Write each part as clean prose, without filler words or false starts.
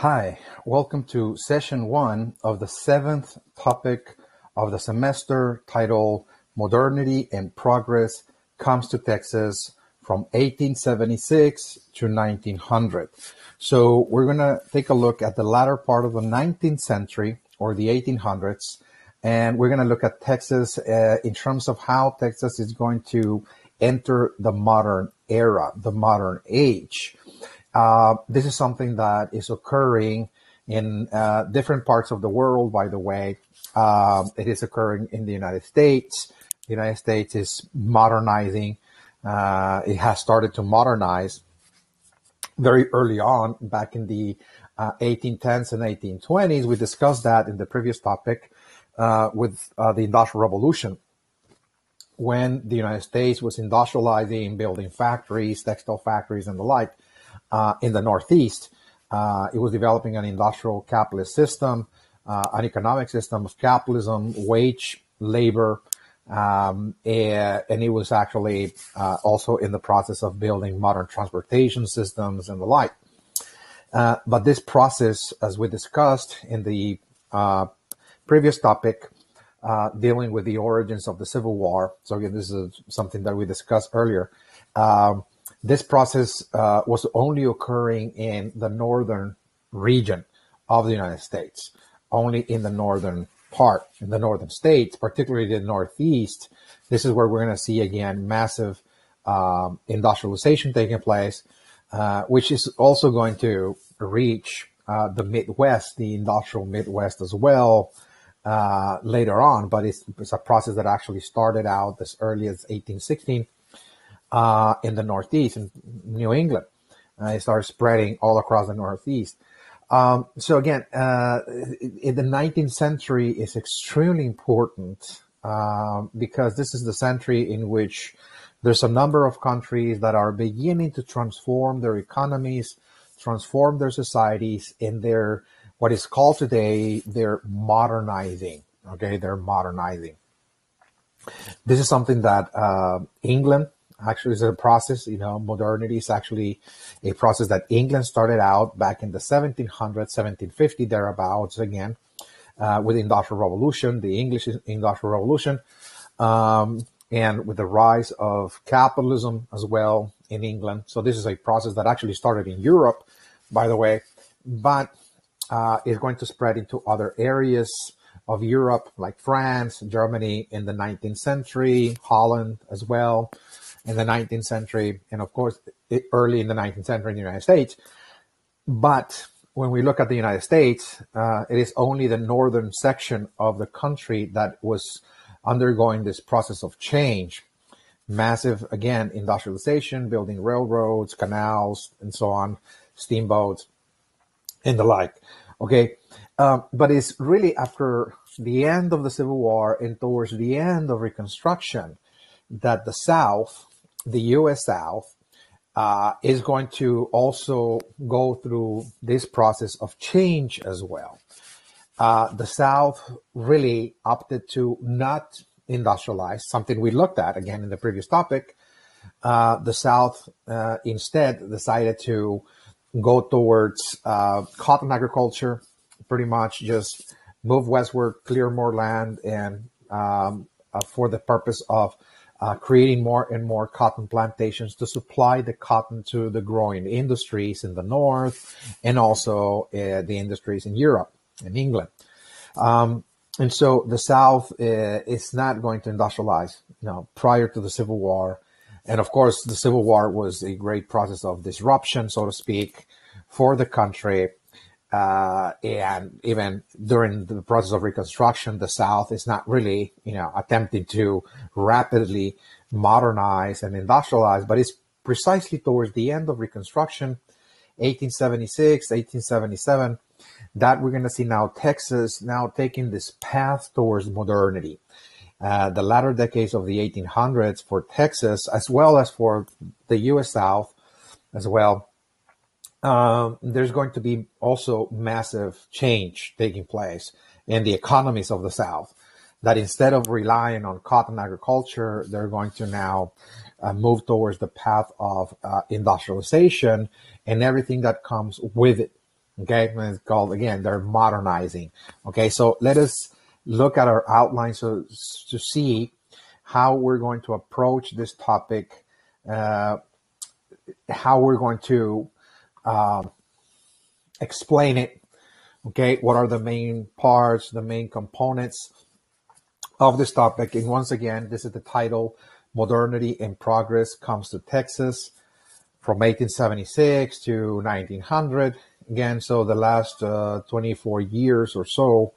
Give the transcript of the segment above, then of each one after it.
Hi, welcome to session one of the seventh topic of the semester titled Modernity and Progress Comes to Texas from 1876 to 1900. So we're going to take a look at the latter part of the 19th century or the 1800s, and we're going to look at Texas in terms of how Texas is going to enter the modern era, the modern age. This is something that is occurring in different parts of the world, by the way. It is occurring in the United States. The United States is modernizing. It has started to modernize very early on, back in the 1810s and 1820s. We discussed that in the previous topic with the Industrial Revolution, when the United States was industrializing, building factories, textile factories, and the like. In the Northeast, it was developing an industrial capitalist system, an economic system of capitalism, wage labor, and it was actually also in the process of building modern transportation systems and the like. But this process, as we discussed in the previous topic, dealing with the origins of the Civil War. So again, this is something that we discussed earlier. This process was only occurring in the northern region of the United States, only in the northern part, in the northern states, particularly the Northeast. This is where we're going to see, again, massive industrialization taking place, which is also going to reach the Midwest, the industrial Midwest as well, later on. But it's a process that actually started out as early as 1816. In the Northeast, in New England. It started spreading all across the Northeast. So again, in the 19th century is extremely important because this is the century in which there's a number of countries that are beginning to transform their economies, transform their societies, and they're what is called today, they're modernizing. Okay, they're modernizing. This is something that England actually is a process. Modernity is actually a process that England started out back in the 1700s, 1750, thereabouts, again, with the Industrial Revolution, the English Industrial Revolution, and with the rise of capitalism as well in England. So this is a process that actually started in Europe, by the way, but is going to spread into other areas of Europe, like France, Germany in the 19th century, Holland as well in the 19th century, and of course, early in the 19th century in the United States. But when we look at the United States, it is only the northern section of the country that was undergoing this process of change. Massive, again, industrialization, building railroads, canals, and so on, steamboats, and the like. Okay, but it's really after the end of the Civil War and towards the end of Reconstruction that the South, the U.S. South, is going to also go through this process of change as well. The South really opted to not industrialize, something we looked at again in the previous topic. The South instead decided to go towards cotton agriculture, pretty much just move westward, clear more land, and for the purpose of creating more and more cotton plantations to supply the cotton to the growing industries in the north and also the industries in Europe and England. And so the South is not going to industrialize, prior to the Civil War. And of course, the Civil War was a great process of disruption, so to speak, for the country. And even during the process of Reconstruction, the South is not really, attempting to rapidly modernize and industrialize, but it's precisely towards the end of Reconstruction, 1876, 1877, that we're going to see now Texas now taking this path towards modernity. The latter decades of the 1800s for Texas, as well as for the U.S. South as well, there's going to be also massive change taking place in the economies of the South, that instead of relying on cotton agriculture, they're going to now move towards the path of industrialization and everything that comes with it. Okay, and it's called, again, they're modernizing. Okay, so let us look at our outline to see how we're going to approach this topic, how we're going to explain it. Okay, what are the main parts, the main components of this topic? And once again, this is the title: Modernity and Progress Comes to Texas, from 1876 to 1900. Again, so the last 24 years or so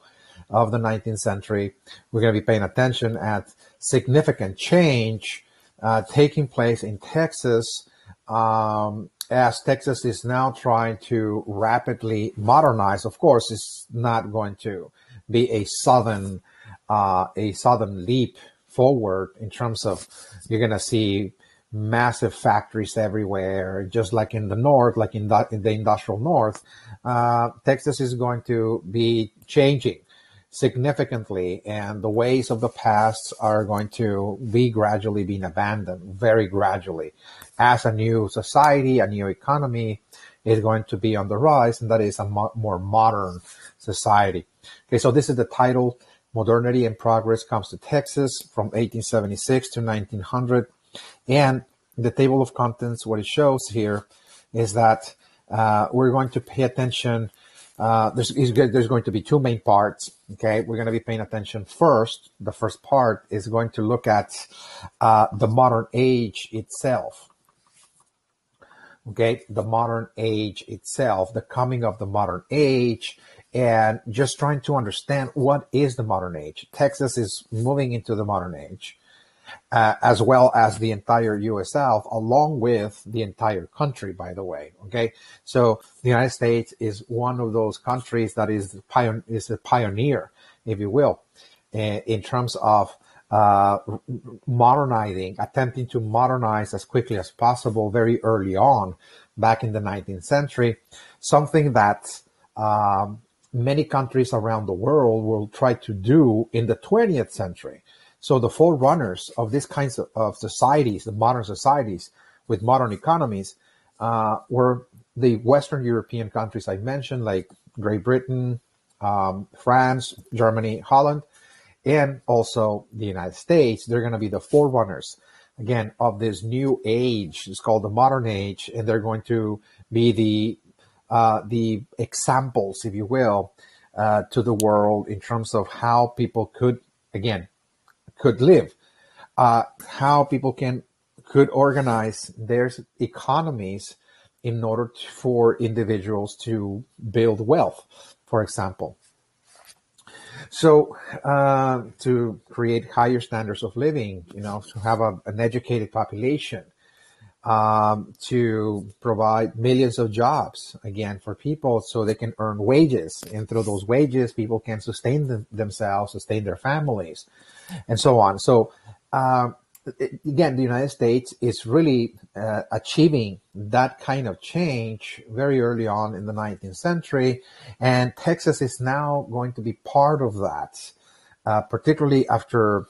of the 19th century, we're going to be paying attention at significant change taking place in Texas, as Texas is now trying to rapidly modernize. Of course, it's not going to be a sudden leap forward in terms of, you're going to see massive factories everywhere, just like in the north, like in the industrial north. Texas is going to be changing significantly, and the ways of the past are going to be gradually being abandoned, very gradually, as a new society, a new economy is going to be on the rise, and that is a more modern society. Okay, so this is the title: Modernity and Progress Comes to Texas, from 1876 to 1900. And the table of contents, what it shows here is that we're going to pay attention. There's going to be two main parts. Okay, we're going to be paying attention first. The first part is going to look at the modern age itself. Okay, the modern age itself, the coming of the modern age, and just trying to understand what is the modern age. Texas is moving into the modern age, as well as the entire U.S. South, along with the entire country, by the way. Okay, so the United States is one of those countries that is a pioneer, if you will, in terms of modernizing, attempting to modernize as quickly as possible very early on, back in the 19th century, something that many countries around the world will try to do in the 20th century. So the forerunners of these kinds of societies, the modern societies with modern economies, were the Western European countries I mentioned, like Great Britain, France, Germany, Holland, and also the United States. They're going to be the forerunners, again, of this new age. It's called the modern age, and they're going to be the examples, if you will, to the world in terms of how people could live, how people could organize their economies in order for individuals to build wealth, for example. So to create higher standards of living, to have an educated population, to provide millions of jobs, again, for people so they can earn wages. And through those wages, people can sustain themselves, sustain their families, and so on. So again, the United States is really achieving that kind of change very early on in the 19th century. And Texas is now going to be part of that, particularly after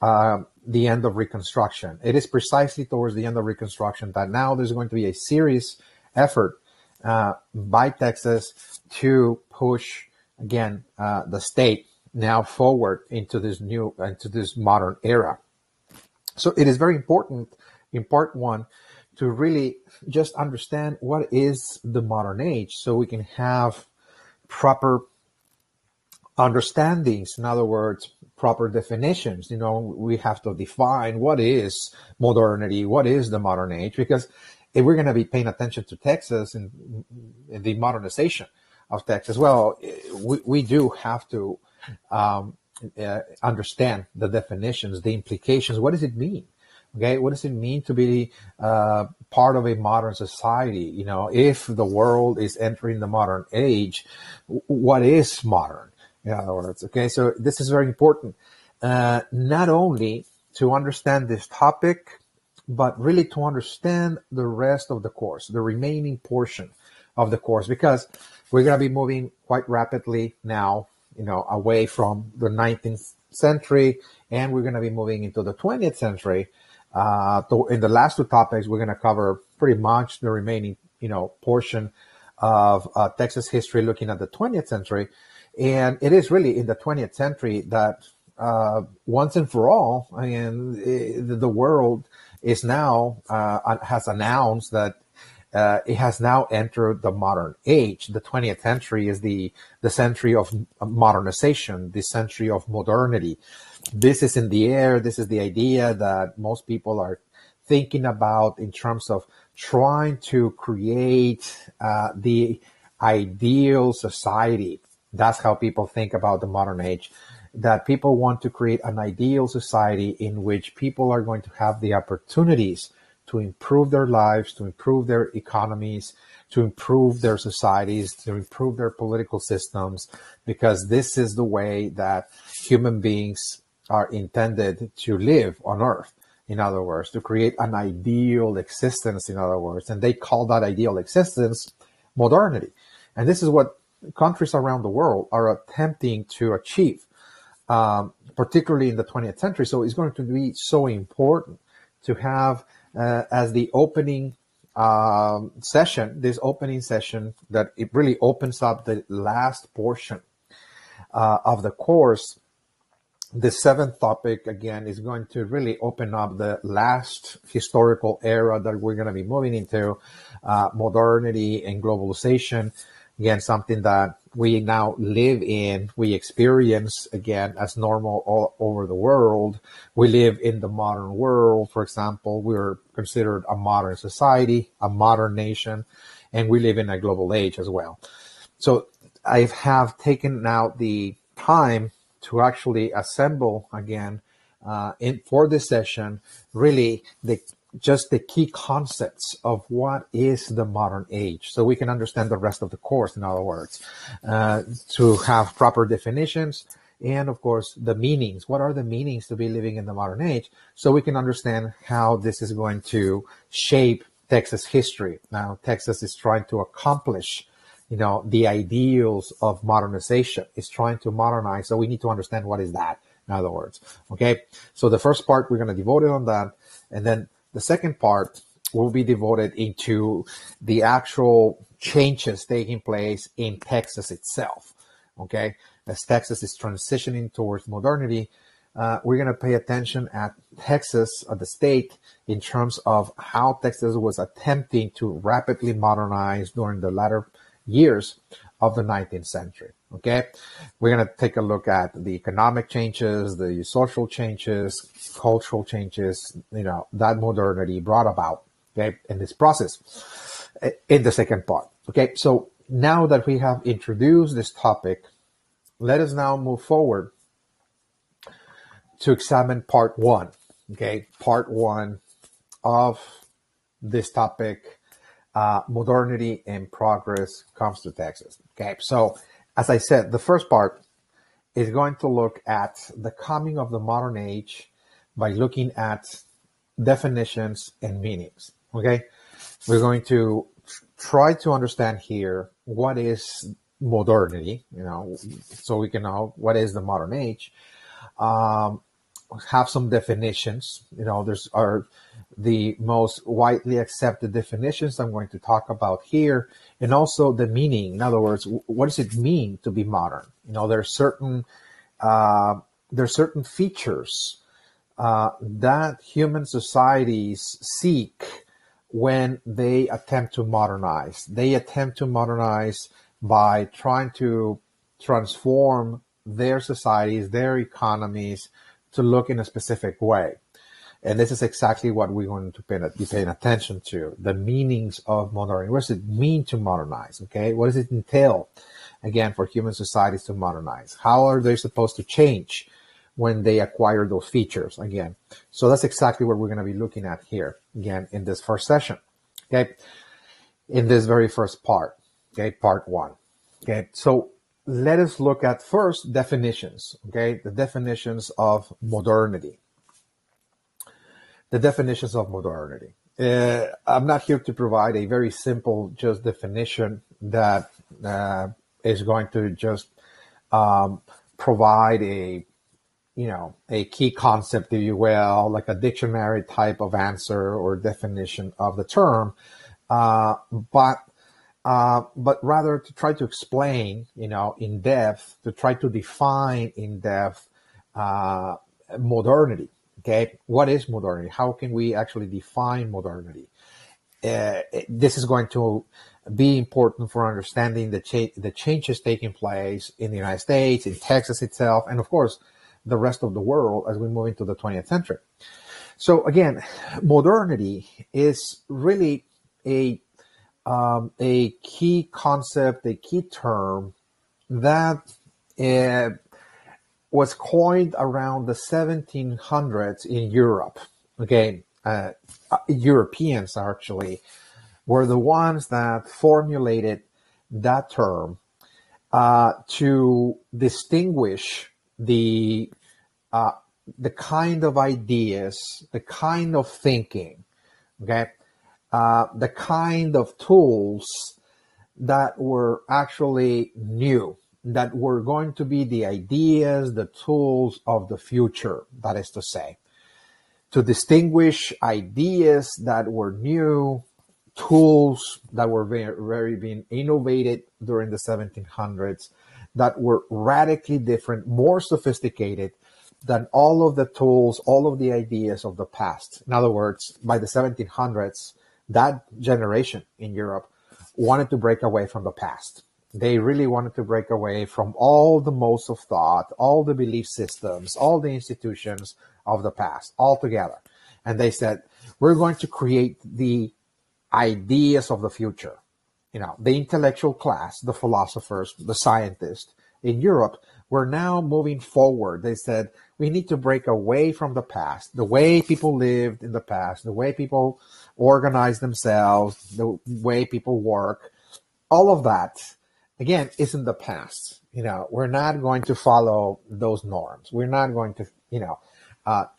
the end of Reconstruction. It is precisely towards the end of Reconstruction that now there's going to be a serious effort by Texas to push, again, the state now forward into this modern era. So it is very important in part one to really just understand what is the modern age, so we can have proper understandings. In other words, proper definitions. We have to define what is modernity, what is the modern age, because if we're going to be paying attention to Texas and the modernization of Texas, well, we do have to understand the definitions, the implications. What does it mean? Okay, what does it mean to be part of a modern society? If the world is entering the modern age, what is modern? In other words, okay, so this is very important, not only to understand this topic, but really to understand the rest of the course, the remaining portion of the course, because we're going to be moving quite rapidly now, away from the 19th century, and we're going to be moving into the 20th century. In the last two topics, we're going to cover pretty much the remaining, portion of Texas history looking at the 20th century. And it is really in the 20th century that once and for all, I mean, the world is now, has announced that it has now entered the modern age. The 20th century is the century of modernization, the century of modernity. This is in the air. This is the idea that most people are thinking about in terms of trying to create the ideal society. That's how people think about the modern age, that people want to create an ideal society in which people are going to have the opportunities to improve their lives, to improve their economies, to improve their societies, to improve their political systems, because this is the way that human beings are intended to live on Earth. In other words, to create an ideal existence, in other words, and they call that ideal existence modernity. And this is what countries around the world are attempting to achieve, particularly in the 20th century. So it's going to be so important to have as the opening session, this opening session, that it really opens up the last portion of the course. The seventh topic, again, is going to really open up the last historical era that we're going to be moving into, modernity and globalization. Again, something that we now live in, we experience, again, as normal all over the world. We live in the modern world. For example, we're considered a modern society, a modern nation, and we live in a global age as well. So I have taken now the time to actually assemble again for this session, really just the key concepts of what is the modern age, so we can understand the rest of the course, in other words, to have proper definitions and, of course, the meanings. What are the meanings to be living in the modern age, so we can understand how this is going to shape Texas history. Now, Texas is trying to accomplish the ideals of modernization. Is trying to modernize. So we need to understand what is that, in other words. Okay. So the first part, we're going to devote it on that. And then the second part will be devoted into the actual changes taking place in Texas itself. Okay. As Texas is transitioning towards modernity, we're going to pay attention at Texas, at the state, in terms of how Texas was attempting to rapidly modernize during the latter years of the 19th century. Okay, we're going to take a look at the economic changes, the social changes, cultural changes, that modernity brought about, okay, in this process in the second part. Okay, so now that we have introduced this topic, let us now move forward to examine part one. Okay, part one of this topic. Modernity and progress comes to Texas. Okay, so as I said, the first part is going to look at the coming of the modern age by looking at definitions and meanings. Okay, we're going to try to understand here what is modernity, so we can know what is the modern age. Have some definitions. There's the most widely accepted definitions I'm going to talk about here, and also the meaning. In other words, what does it mean to be modern? There are certain features that human societies seek when they attempt to modernize. They attempt to modernize by trying to transform their societies, their economies, to look in a specific way. And this is exactly what we're going to be paying attention to, the meanings of modernity. What does it mean to modernize? Okay, what does it entail, again, for human societies to modernize? How are they supposed to change when they acquire those features, again? So that's exactly what we're going to be looking at here, again, in this first session, okay, in this very first part, okay, part one. Okay, so let us look at first definitions, okay, the definitions of modernity. The definitions of modernity. I'm not here to provide a very simple just definition that is going to just provide a key concept, if you will, like a dictionary type of answer or definition of the term. But but rather to try to explain, in depth, to try to define in depth modernity. Okay, what is modernity? How can we actually define modernity? This is going to be important for understanding the changes taking place in the United States, in Texas itself, and of course, the rest of the world as we move into the 20th century. So again, modernity is really a key concept, a key term that was coined around the 1700s in Europe. Okay, Europeans actually were the ones that formulated that term to distinguish the kind of ideas, the kind of thinking, okay, the kind of tools that were actually new, that were going to be the ideas, the tools of the future, that is to say, to distinguish ideas that were new, tools that were very being innovated during the 1700s, that were radically different, more sophisticated than all of the tools, all of the ideas of the past. In other words, by the 1700s, that generation in Europe wanted to break away from the past. They really wanted to break away from all the modes of thought, all the belief systems, all the institutions of the past altogether. And they said, we're going to create the ideas of the future. The intellectual class, the philosophers, the scientists in Europe were now moving forward. They said, we need to break away from the past, the way people lived in the past, the way people organized themselves, the way people work, all of that, again, is in the past. We're not going to follow those norms. We're not going to,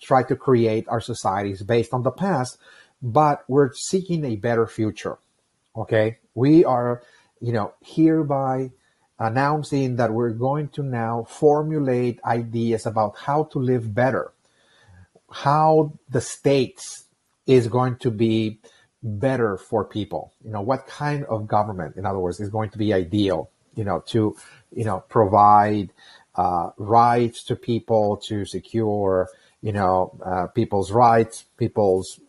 try to create our societies based on the past, but we're seeking a better future. Okay, we are, hereby announcing that we're going to now formulate ideas about how to live better, how the state is going to be better for people. What kind of government, in other words, is going to be ideal, to, provide rights to people, to secure, people's rights, people's,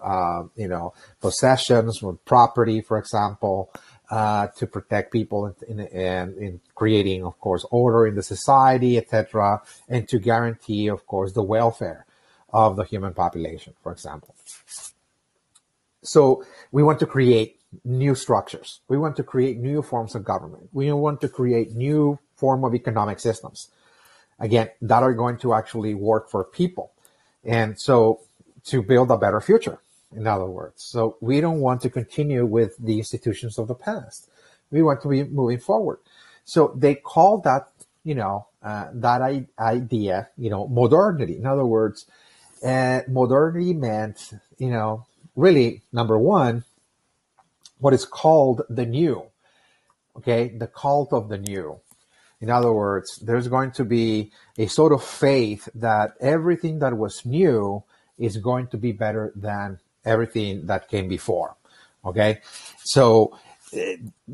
possessions, property, for example, to protect people in creating, of course, order in the society, etc., and to guarantee, of course, the welfare of the human population, for example. So we want to create new structures. We want to create new forms of government. We want to create new form of economic systems, again, that are going to actually work for people. And so to build a better future, in other words. So we don't want to continue with the institutions of the past. We want to be moving forward. So they call that, that idea, modernity. In other words, modernity meant, really, number one, what is called the new, okay, the cult of the new. In other words, there's going to be a sort of faith that everything that was new is going to be better than everything that came before, okay? So,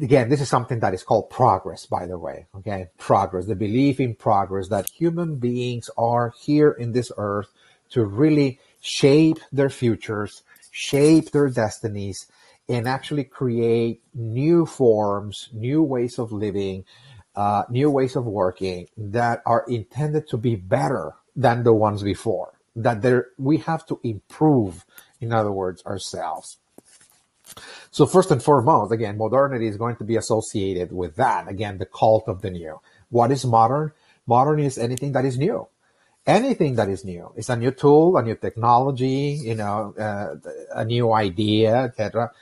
again, this is something that is called progress, by the way, okay? Progress, the belief in progress, that human beings are here in this earth to really shape their futures, shape their destinies, and actually create new forms, new ways of living, new ways of working that are intended to be better than the ones before. That we have to improve, in other words, ourselves. So first and foremost, again, modernity is going to be associated with that. Again, the cult of the new. What is modern? Modern is anything that is new. Anything that is new. It's a new tool, a new technology, a new idea, etc.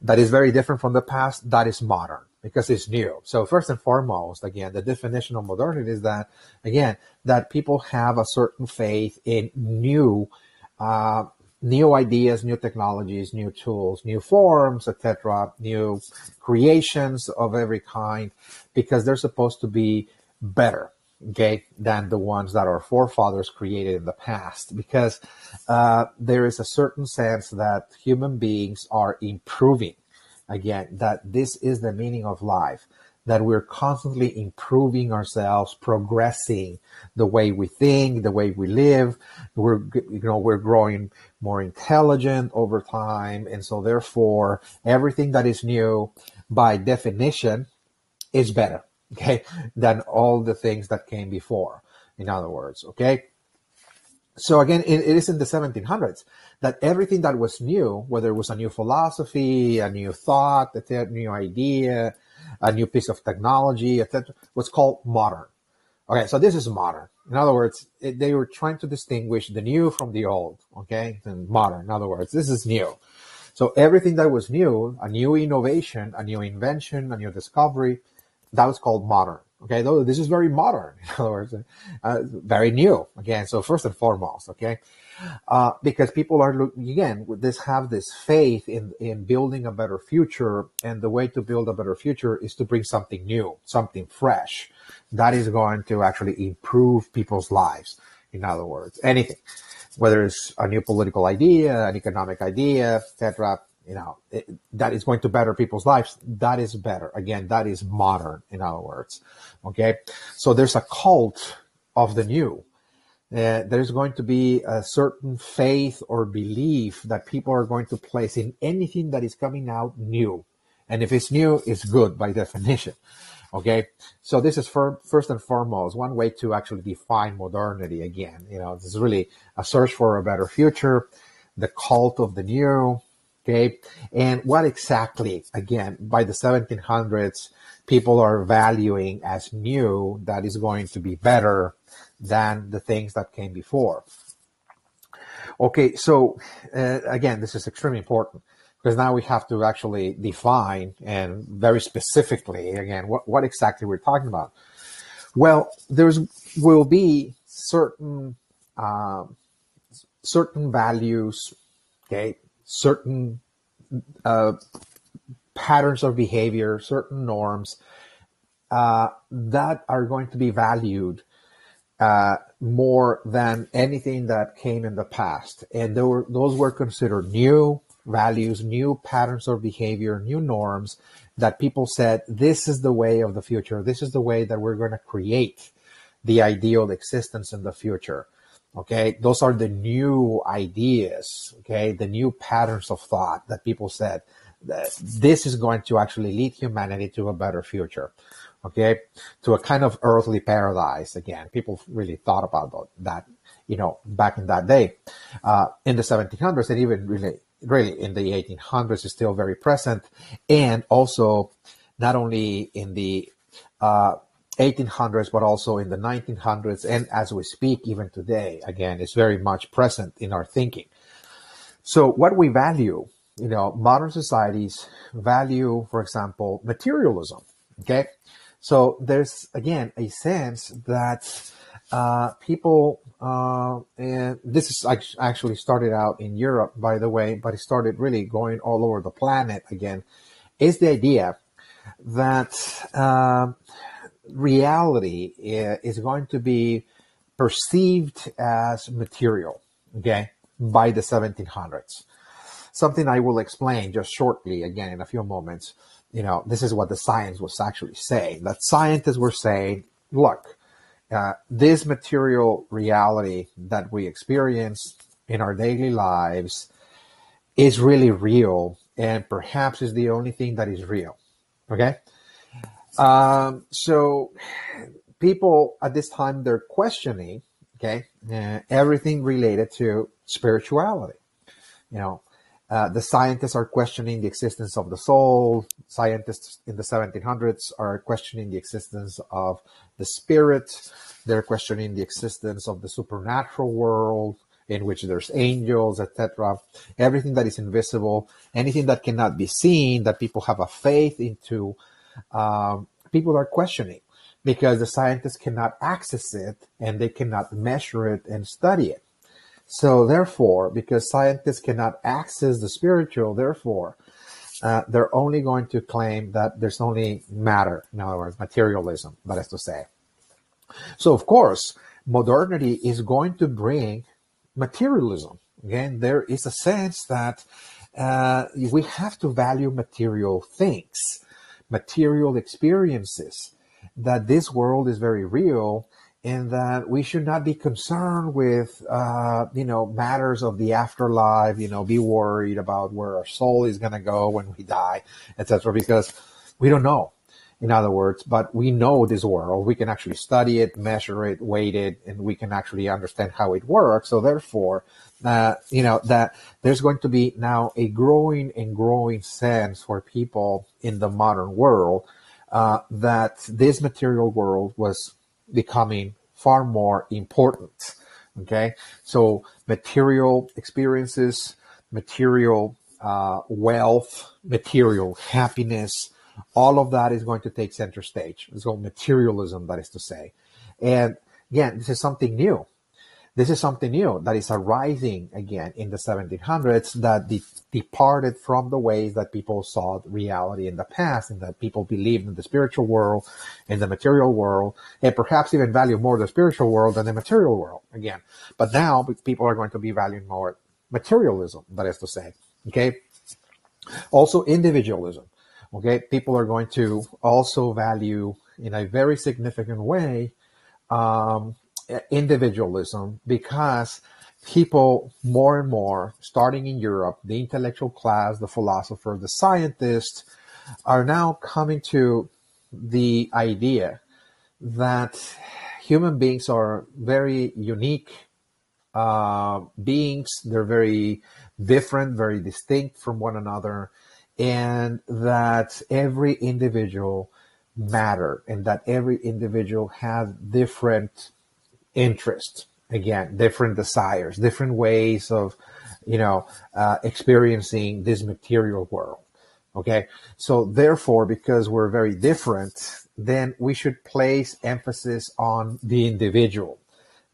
That is very different from the past. That is modern because it's new. So first and foremost, again, the definition of modernity is that, again, that people have a certain faith in new ideas, new technologies, new tools, new forms, etc., new creations of every kind, because they're supposed to be better, okay, than the ones that our forefathers created in the past. Because there is a certain sense that human beings are improving. again, that this is the meaning of life, that we're constantly improving ourselves, progressing the way we think, the way we live. We're growing more intelligent over time. And so therefore, everything that is new by definition is better, okay, than all the things that came before. In other words, okay. So again, it is in the 1700s that everything that was new, whether it was a new philosophy, a new thought, a new idea, a new piece of technology, etc., was called modern. Okay, so this is modern. In other words, they were trying to distinguish the new from the old, okay, and modern. In other words, this is new. So everything that was new, a new innovation, a new invention, a new discovery, that was called modern. Okay, though this is very modern, in other words, very new. Again, so first and foremost, okay, because people are looking again. Have this faith in building a better future, and the way to build a better future is to bring something new, something fresh, that is going to actually improve people's lives. In other words, anything, whether it's a new political idea, an economic idea, etc. That is going to better people's lives. That is better. Again, that is modern, in other words. Okay. So there's a cult of the new. There's going to be a certain faith or belief that people are going to place in anything that is coming out new. And if it's new, it's good by definition. Okay. So this is first and foremost one way to actually define modernity. Again, this is really a search for a better future, the cult of the new. Okay. And what exactly, again, by the 1700s, people are valuing as new that is going to be better than the things that came before. Okay. So, again, this is extremely important because now we have to actually define and very specifically, again, what exactly we're talking about. Well, will be certain values, okay, certain patterns of behavior, certain norms that are going to be valued more than anything that came in the past. And those were considered new values, new patterns of behavior, new norms that people said, this is the way of the future. This is the way that we're going to create the ideal existence in the future. Okay, those are the new ideas, okay, the new patterns of thought that people said that this is going to actually lead humanity to a better future, okay, to a kind of earthly paradise. Again, people really thought about that, back in that day, in the 1700s, and even really in the 1800s is still very present, and also not only in the 1800s, but also in the 1900s, and as we speak, even today, again, it's very much present in our thinking. So what we value, modern societies value, for example, materialism, okay? So there's, again, a sense that people, and this is actually started out in Europe, by the way, but it started really going all over the planet again, is the idea that reality is going to be perceived as material, okay, by the 1700s. Something I will explain just shortly, again, in a few moments. This is what the science was actually saying. That scientists were saying, look, this material reality that we experience in our daily lives is really real, and perhaps is the only thing that is real, okay? So people at this time, they're questioning, okay, everything related to spirituality. The scientists are questioning the existence of the soul. Scientists in the 1700s are questioning the existence of the spirit. They're questioning the existence of the supernatural world in which there's angels, etc. Everything that is invisible, anything that cannot be seen, that people have a faith into, people are questioning because the scientists cannot access it and they cannot measure it and study it. So therefore, because scientists cannot access the spiritual, therefore, they're only going to claim that there's only matter, in other words, materialism, that is to say. So of course, modernity is going to bring materialism. Again, there is a sense that we have to value material things, material experiences, that this world is very real, and that we should not be concerned with, matters of the afterlife, be worried about where our soul is going to go when we die, etc., because we don't know. In other words, but we know this world. We can actually study it, measure it, weight it, and we can actually understand how it works. So therefore, that there's going to be now a growing and growing sense for people in the modern world that this material world was becoming far more important. Okay, so material experiences, material wealth, material happiness, all of that is going to take center stage. It's called materialism, that is to say. And again, this is something new. This is something new that is arising again in the 1700s that departed from the ways that people saw reality in the past, and that people believed in the spiritual world, in the material world, and perhaps even value more the spiritual world than the material world again. But now people are going to be valuing more materialism, that is to say. Okay. Also individualism. Okay, people are going to also value in a very significant way individualism, because people more and more, starting in Europe, the intellectual class, the philosopher, the scientists, are now coming to the idea that human beings are very unique beings. They're very different, very distinct from one another, and that every individual matter, and that every individual has different interests, again, different desires, different ways of, experiencing this material world. Okay. So therefore, because we're very different, then we should place emphasis on the individual,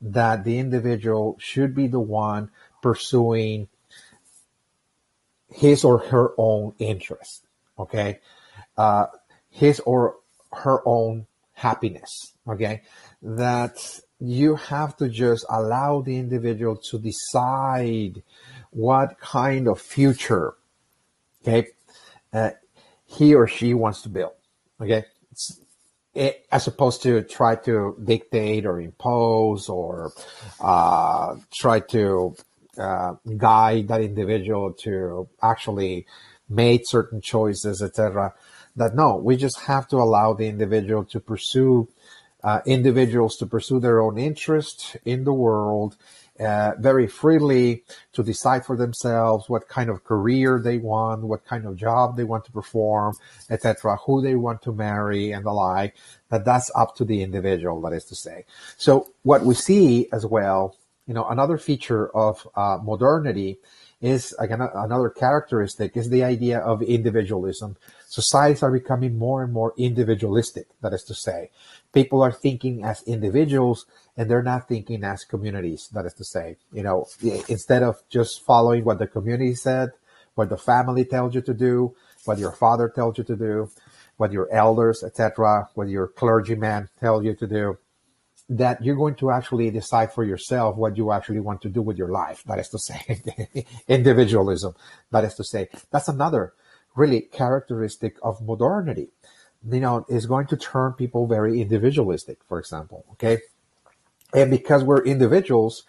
that the individual should be the one pursuing his or her own interest, okay? His or her own happiness, okay? That you have to just allow the individual to decide what kind of future, okay, he or she wants to build, okay? As opposed to try to dictate or impose or try to guide that individual to actually make certain choices, etc. That no, we just have to allow the individual to pursue individuals to pursue their own interest in the world very freely, to decide for themselves what kind of career they want, what kind of job they want to perform, etc., who they want to marry and the like. That's up to the individual, that is to say. So what we see as well, another feature of modernity is, again, another characteristic is the idea of individualism. Societies are becoming more and more individualistic, that is to say. People are thinking as individuals and they're not thinking as communities, that is to say. Instead of just following what the community said, what the family tells you to do, what your father tells you to do, what your elders, etc., what your clergyman tells you to do, that you're going to actually decide for yourself what you actually want to do with your life. That is to say, individualism. That is to say, that's another really characteristic of modernity. Is going to turn people very individualistic, for example. Okay. And because we're individuals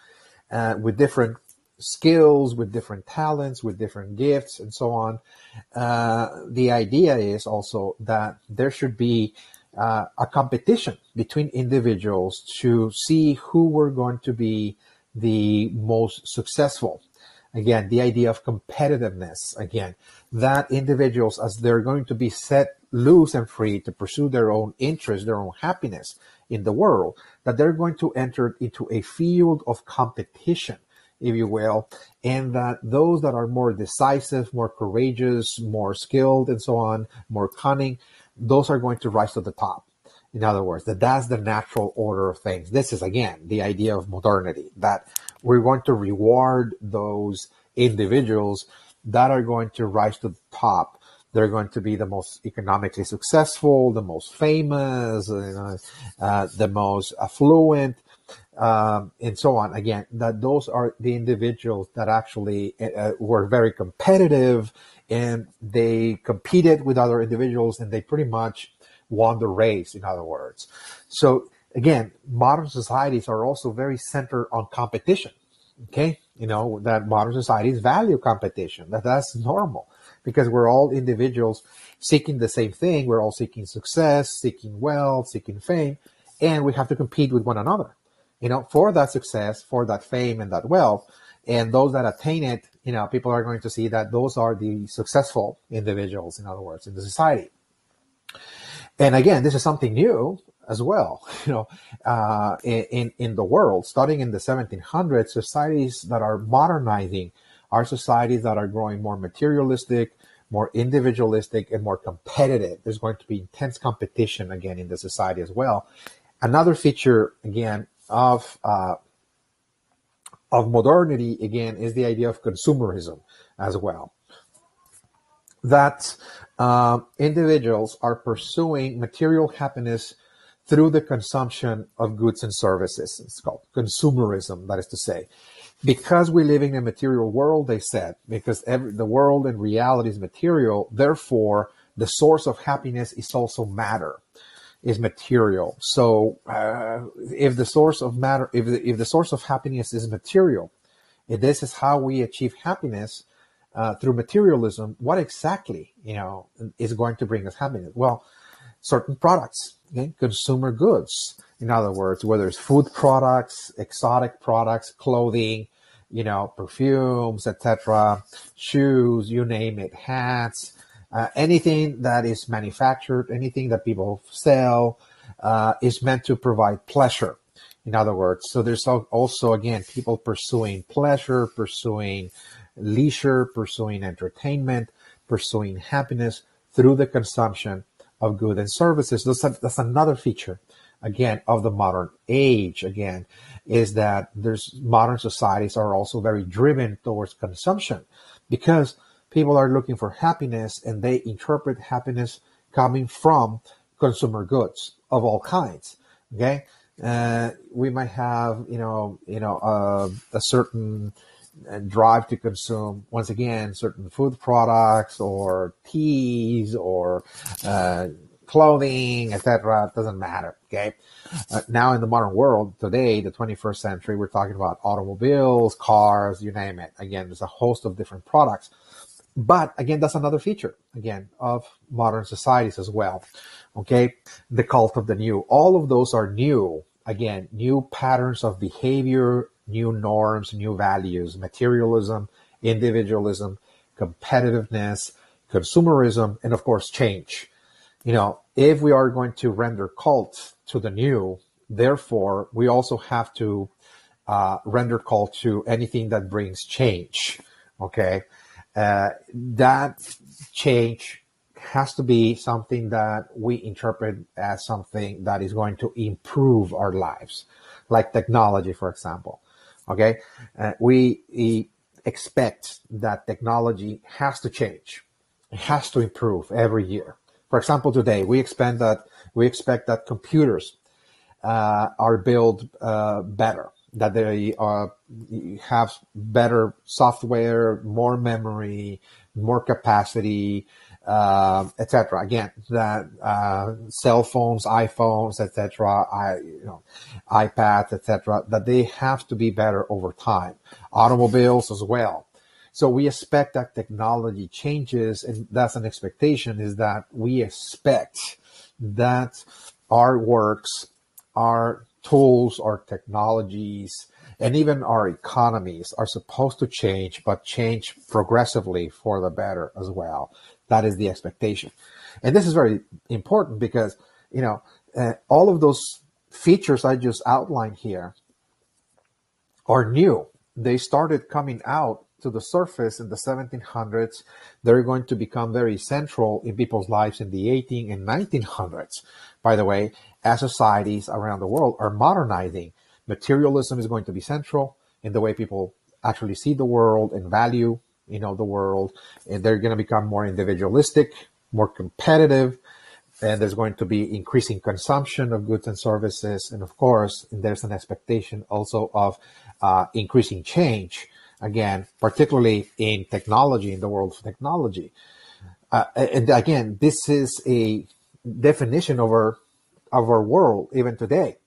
with different skills, with different talents, with different gifts, and so on, the idea is also that there should be a competition between individuals to see who were going to be the most successful. Again, the idea of competitiveness, again, that individuals, as they're going to be set loose and free to pursue their own interests, their own happiness in the world, that they're going to enter into a field of competition, if you will, and that those that are more decisive, more courageous, more skilled, and so on, more cunning, those are going to rise to the top. In other words, that's the natural order of things. This is, again, the idea of modernity, that we're going to reward those individuals that are going to rise to the top. They're going to be the most economically successful, the most famous, the most affluent, and so on. Again, that those are the individuals that actually were very competitive, and they competed with other individuals, and they pretty much won the race, in other words. So again, modern societies are also very centered on competition. Okay, that modern societies value competition. That's normal, because we're all individuals seeking the same thing. We're all seeking success, seeking wealth, seeking fame, and we have to compete with one another, for that success, for that fame and that wealth. And those that attain it, people are going to see that those are the successful individuals, in other words, in the society. And again, this is something new as well. In the world, starting in the 1700s, societies that are modernizing are societies that are growing more materialistic, more individualistic, and more competitive. There's going to be intense competition again in the society as well. Another feature again of modernity again is the idea of consumerism as well. That individuals are pursuing material happiness through the consumption of goods and services. It's called consumerism, that is to say. Because we live in a material world, they said, because the world and reality is material, therefore the source of happiness is also matter, is material. So if the source of matter, if the source of happiness is material, if this is how we achieve happiness, through materialism, what exactly, is going to bring us happiness? Well, certain products, okay? Consumer goods. In other words, whether it's food products, exotic products, clothing, perfumes, etc., shoes, you name it, hats, anything that is manufactured, anything that people sell, is meant to provide pleasure. In other words, so there's also, again, people pursuing pleasure, pursuing leisure, pursuing entertainment, pursuing happiness through the consumption of goods and services. That's another feature, again, of the modern age, again, is that there's modern societies are also very driven towards consumption, because people are looking for happiness, and they interpret happiness coming from consumer goods of all kinds. Okay, we might have a certain drive to consume, once again, certain food products or teas or clothing, etc. It doesn't matter. Okay. Now in the modern world today, the 21st century, we're talking about automobiles, cars, you name it. Again, there's a host of different products. But again, that's another feature, again, of modern societies as well. Okay. The cult of the new. All of those are new. Again, new patterns of behavior, new norms, new values, materialism, individualism, competitiveness, consumerism, and of course, change. If we are going to render cult to the new, therefore, we also have to render cult to anything that brings change. Okay. That change has to be something that we interpret as something that is going to improve our lives, like technology, for example. Okay, we expect that technology has to change, it has to improve every year. For example, today we expect that computers are built better, that they have better software, more memory, more capacity, etc. Again, that cell phones, iPhones, etc., iPads, etc., that they have to be better over time. Automobiles as well. So we expect that technology changes, and that's an expectation, is that we expect that our works, our tools, our technologies, and even our economies are supposed to change, but change progressively for the better as well. That is the expectation. And this is very important because, all of those features I just outlined here are new. They started coming out to the surface in the 1700s. They're going to become very central in people's lives in the 18 and 1900s. By the way, as societies around the world are modernizing, materialism is going to be central in the way people actually see the world and value, the world. And they're going to become more individualistic, more competitive. and there's going to be increasing consumption of goods and services. And of course, there's an expectation also of increasing change, again, particularly in technology, in the world of technology. And again, this is a definition of our world even today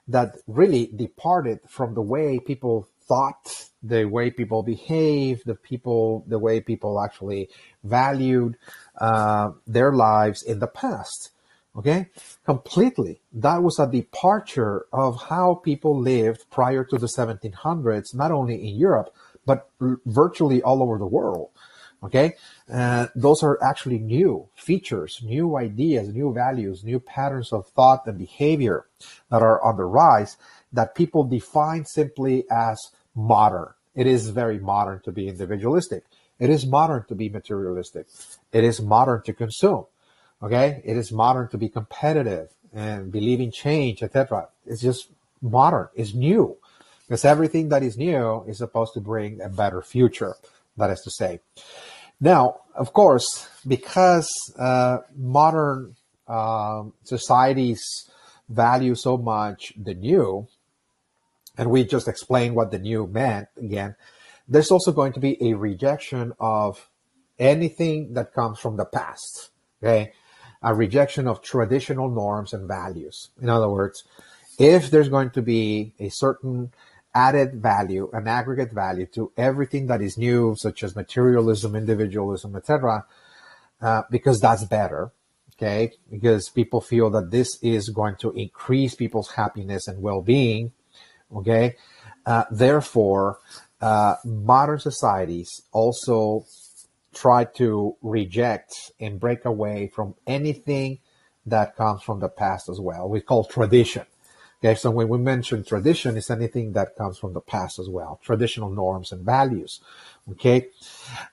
that really departed from the way people thought, the way people behaved, the way people actually valued their lives in the past. Okay, completely. That was a departure of how people lived prior to the 1700s, not only in Europe, but virtually all over the world. Okay, those are actually new features, new ideas, new values, new patterns of thought and behavior that are on the rise that people define simply as modern. It is very modern to be individualistic. It is modern to be materialistic. It is modern to consume. Okay, it is modern to be competitive and believe in change, etc. It's just modern. It's new, because everything that is new is supposed to bring a better future. That is to say. Now, of course, because modern societies value so much the new, and we just explained what the new meant again, there's also going to be a rejection of anything that comes from the past, okay? A rejection of traditional norms and values. In other words, if there's going to be a certain added value, an aggregate value to everything that is new, such as materialism, individualism, etc., because that's better, okay? Because people feel that this is going to increase people's happiness and well-being, okay? Therefore, modern societies also try to reject and break away from anything that comes from the past as well. We call tradition. Okay, so when we mention tradition, it's anything that comes from the past as well, traditional norms and values. Okay,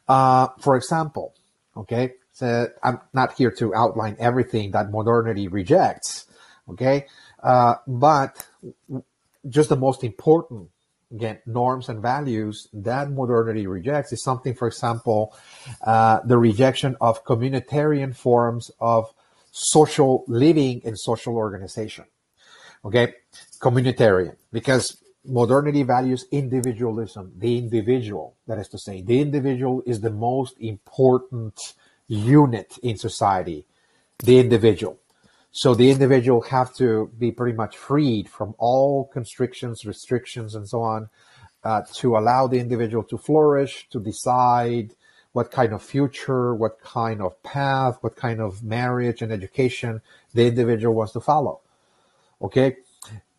for example, okay, so I'm not here to outline everything that modernity rejects. Okay, but just the most important, again, norms and values that modernity rejects is something, for example, the rejection of communitarian forms of social living and social organization. Okay, communitarian, because modernity values individualism, the individual. That is to say, the individual is the most important unit in society, the individual. So the individual have to be pretty much freed from all constrictions, restrictions, and so on, to allow the individual to flourish, to decide what kind of future, what kind of path, what kind of marriage and education the individual wants to follow. Okay,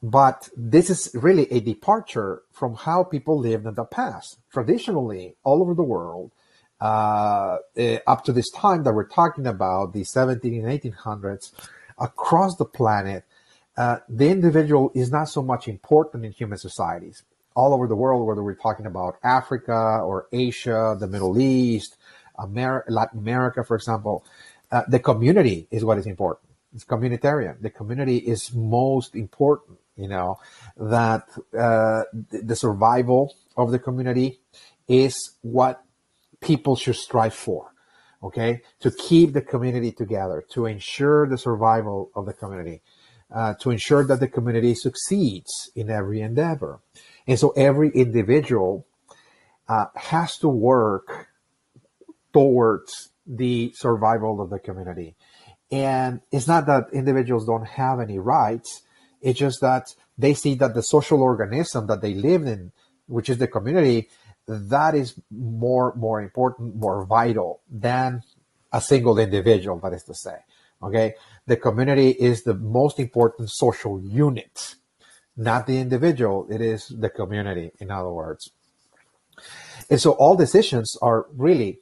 but this is really a departure from how people lived in the past. Traditionally, all over the world, up to this time that we're talking about, the 17 and 1800s, across the planet, the individual is not so much important in human societies. All over the world, whether we're talking about Africa or Asia, the Middle East, Latin America, for example, the community is what is important. It's communitarian. The community is most important, that the survival of the community is what people should strive for, okay? To keep the community together, to ensure the survival of the community, to ensure that the community succeeds in every endeavor. And so every individual has to work towards the survival of the community. And it's not that individuals don't have any rights. It's just that they see that the social organism that they live in, which is the community, that is more important, more vital than a single individual, that is to say. Okay? The community is the most important social unit, not the individual. It is the community, in other words. And so all decisions are really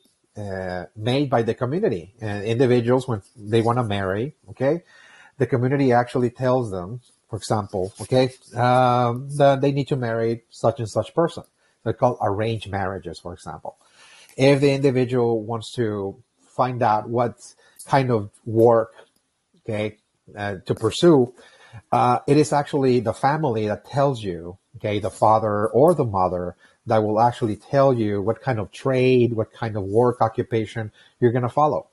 made by the community. Individuals, when they want to marry, okay, the community actually tells them, for example, okay, that they need to marry such and such person. They're called arranged marriages, for example. If the individual wants to find out what kind of work, okay, to pursue, it is actually the family that tells you, okay, the father or the mother, that will actually tell you what kind of trade, what kind of work occupation you're going to follow.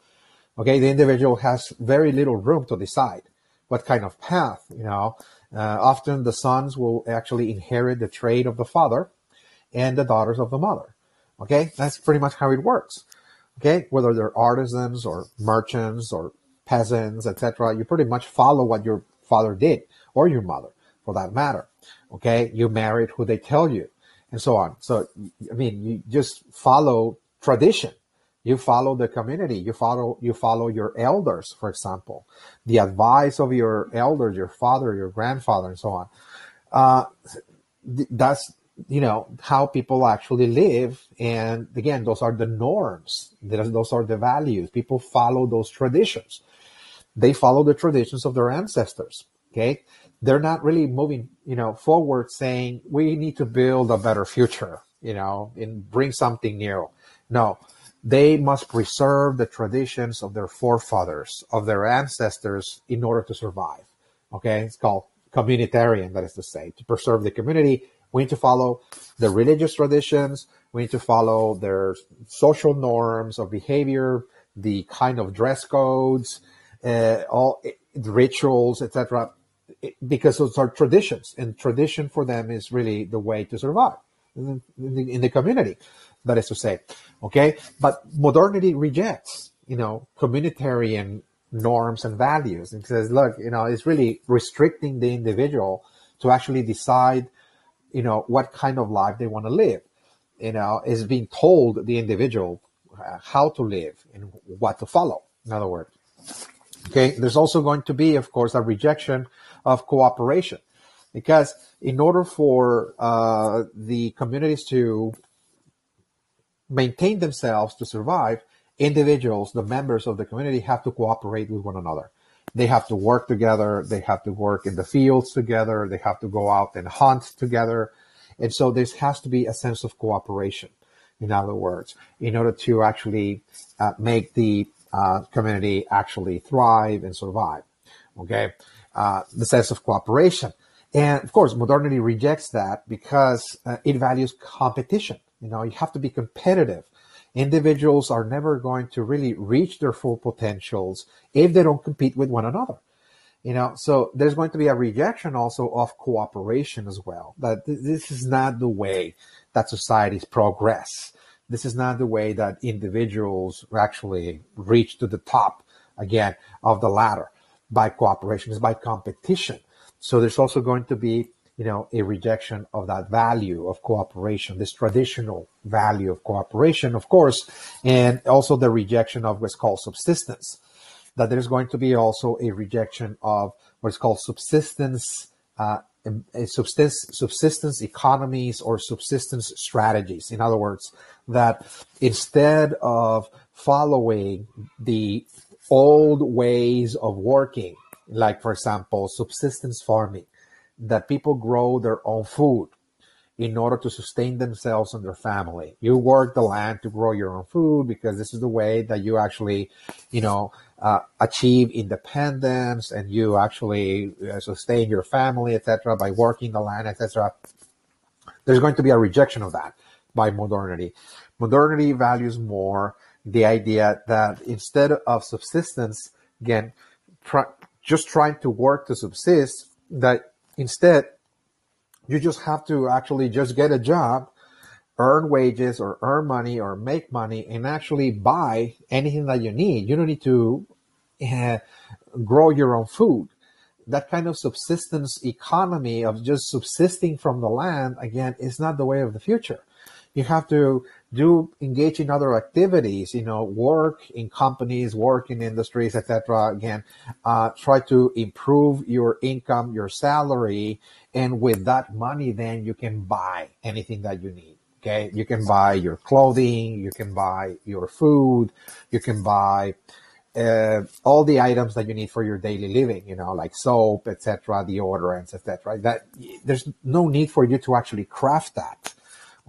Okay, the individual has very little room to decide what kind of path, often the sons will actually inherit the trade of the father and the daughters of the mother. Okay, that's pretty much how it works. Okay, whether they're artisans or merchants or peasants, etc., you pretty much follow what your father did, or your mother, for that matter. Okay, you married who they tell you, and so on. So, I mean, you just follow tradition. You follow the community. You follow your elders, for example, the advice of your elders, your father, your grandfather, and so on. Uh, that's how people actually live, and again, those are the norms. Those are the values. People follow those traditions. They follow the traditions of their ancestors. Okay, they're not really moving forward, saying we need to build a better future, and bring something new. No, they must preserve the traditions of their forefathers, of their ancestors, in order to survive. Okay, it's called communitarian, that is to say, to preserve the community. We need to follow the religious traditions. We need to follow their social norms of behavior, the kind of dress codes, all rituals, etc. Because those are traditions, and tradition for them is really the way to survive in the community, that is to say. Okay, but modernity rejects, communitarian norms and values, and says, look, it's really restricting the individual to actually decide, what kind of life they want to live. Is being told the individual how to live and what to follow, in other words. Okay, there's also going to be, of course, a rejection of cooperation, because in order for the communities to maintain themselves, to survive, individuals, the members of the community, have to cooperate with one another. They have to work together. They have to work in the fields together. They have to go out and hunt together. And so there has to be a sense of cooperation, in other words, in order to actually make the community actually thrive and survive. Okay, the sense of cooperation. And of course, modernity rejects that because it values competition. You have to be competitive. Individuals are never going to really reach their full potentials if they don't compete with one another. So there's going to be a rejection also of cooperation as well. That this is not the way that societies progress. This is not the way that individuals actually reach to the top, again, of the ladder by cooperation. It's by competition. So there's also going to be, a rejection of that value of cooperation, this traditional value of cooperation, of course, and also the rejection of what's called subsistence. That there's going to be also a rejection of what's called subsistence economies or subsistence strategies. In other words, that instead of following the old ways of working, like, for example, subsistence farming, that people grow their own food in order to sustain themselves and their family. You work the land to grow your own food because this is the way that you actually, achieve independence, and you actually sustain your family, etc., by working the land, etc. There's going to be a rejection of that by modernity. Modernity values more the idea that instead of subsistence, again, just trying to work to subsist, that instead you just have to actually just get a job, earn wages or earn money or make money, and actually buy anything that you need. You don't need to grow your own food. That kind of subsistence economy of just subsisting from the land, again, is not the way of the future. You have to engage in other activities, work in companies, work in industries, etc. Again, try to improve your income, your salary, and with that money, then you can buy anything that you need. Okay, you can buy your clothing, you can buy your food, you can buy all the items that you need for your daily living, like soap, etc., deodorants, etc. That there's no need for you to actually craft that.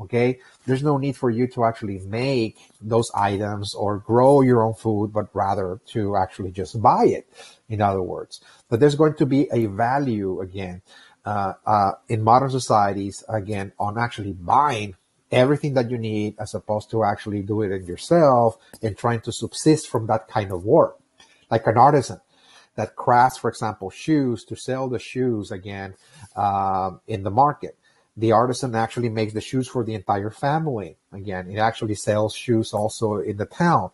Okay, there's no need for you to actually make those items or grow your own food, but rather to actually just buy it, in other words. But there's going to be a value, again, in modern societies, again, on actually buying everything that you need as opposed to actually do it yourself and trying to subsist from that kind of work. Like an artisan that crafts, for example, shoes to sell the shoes again in the market. The artisan actually makes the shoes for the entire family. Again, it actually sells shoes also in the town.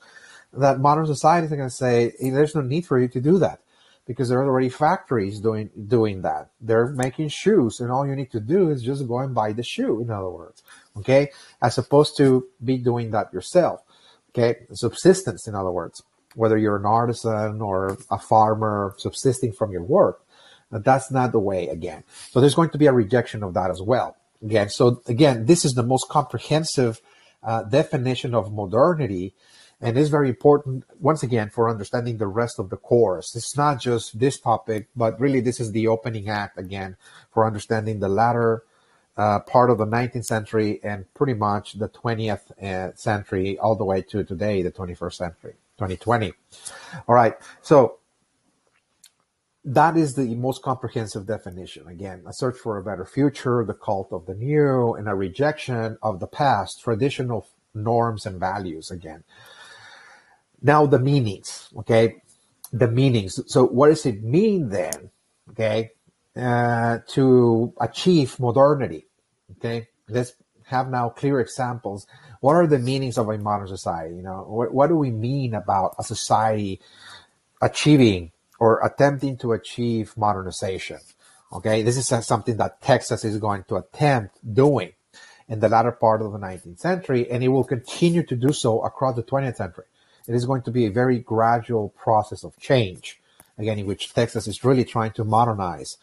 That modern society is going to say, hey, there's no need for you to do that because there are already factories doing that. They're making shoes, and all you need to do is just go and buy the shoe, in other words, okay? As opposed to be doing that yourself, okay? Subsistence, in other words, whether you're an artisan or a farmer subsisting from your work, that's not the way again. So there's going to be a rejection of that as well. Again, so again, this is the most comprehensive definition of modernity. And it's very important, once again, for understanding the rest of the course. It's not just this topic, but really this is the opening act, again, for understanding the latter part of the 19th century and pretty much the 20th century all the way to today, the 21st century, 2020. All right, so that is the most comprehensive definition. Again, a search for a better future, the cult of the new, and a rejection of the past, traditional norms and values, again. Now the meanings, okay? The meanings. So what does it mean then, okay, to achieve modernity, okay? Let's have now clear examples. What are the meanings of a modern society? You know, what do we mean about a society achieving or attempting to achieve modernization, okay? This is something that Texas is going to attempt doing in the latter part of the 19th century, and it will continue to do so across the 20th century. It is going to be a very gradual process of change, again, in which Texas is really trying to modernize,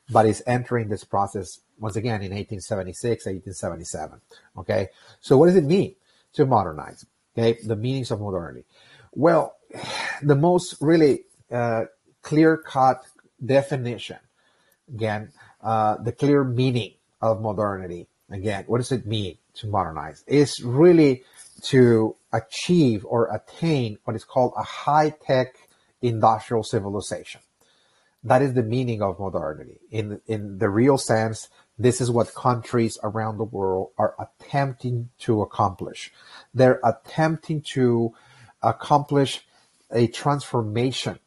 but is entering this process, once again, in 1876, 1877, okay? So what does it mean to modernize, okay? The meanings of modernity. Well, the most really clear-cut definition, again, the clear meaning of modernity, again, what does it mean to modernize? It's really to achieve or attain what is called a high-tech industrial civilization. That is the meaning of modernity. In the real sense, this is what countries around the world are attempting to accomplish. They're attempting to accomplish a transformation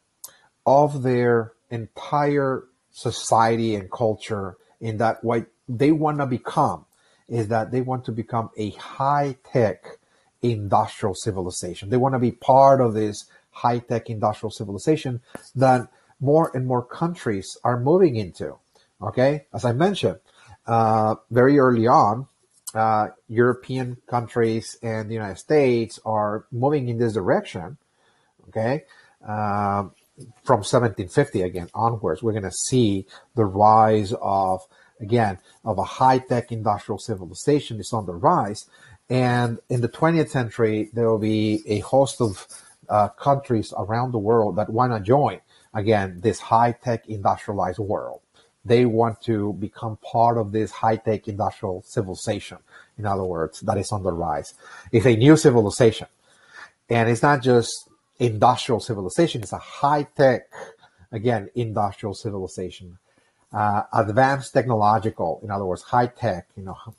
of their entire society and culture, in that what they want to become is that they want to become a high-tech industrial civilization. They want to be part of this high-tech industrial civilization that more and more countries are moving into. Okay, as I mentioned, very early on, European countries and the United States are moving in this direction. Okay, from 1750 again onwards, we're going to see the rise of, again, of a high-tech industrial civilization is on the rise. And in the 20th century, there will be a host of countries around the world that want to join, again, this high-tech industrialized world. They want to become part of this high-tech industrial civilization, in other words, that is on the rise. It's a new civilization. And it's not just industrial civilization, it's a high-tech, again, industrial civilization. Advanced technological, in other words, high-tech,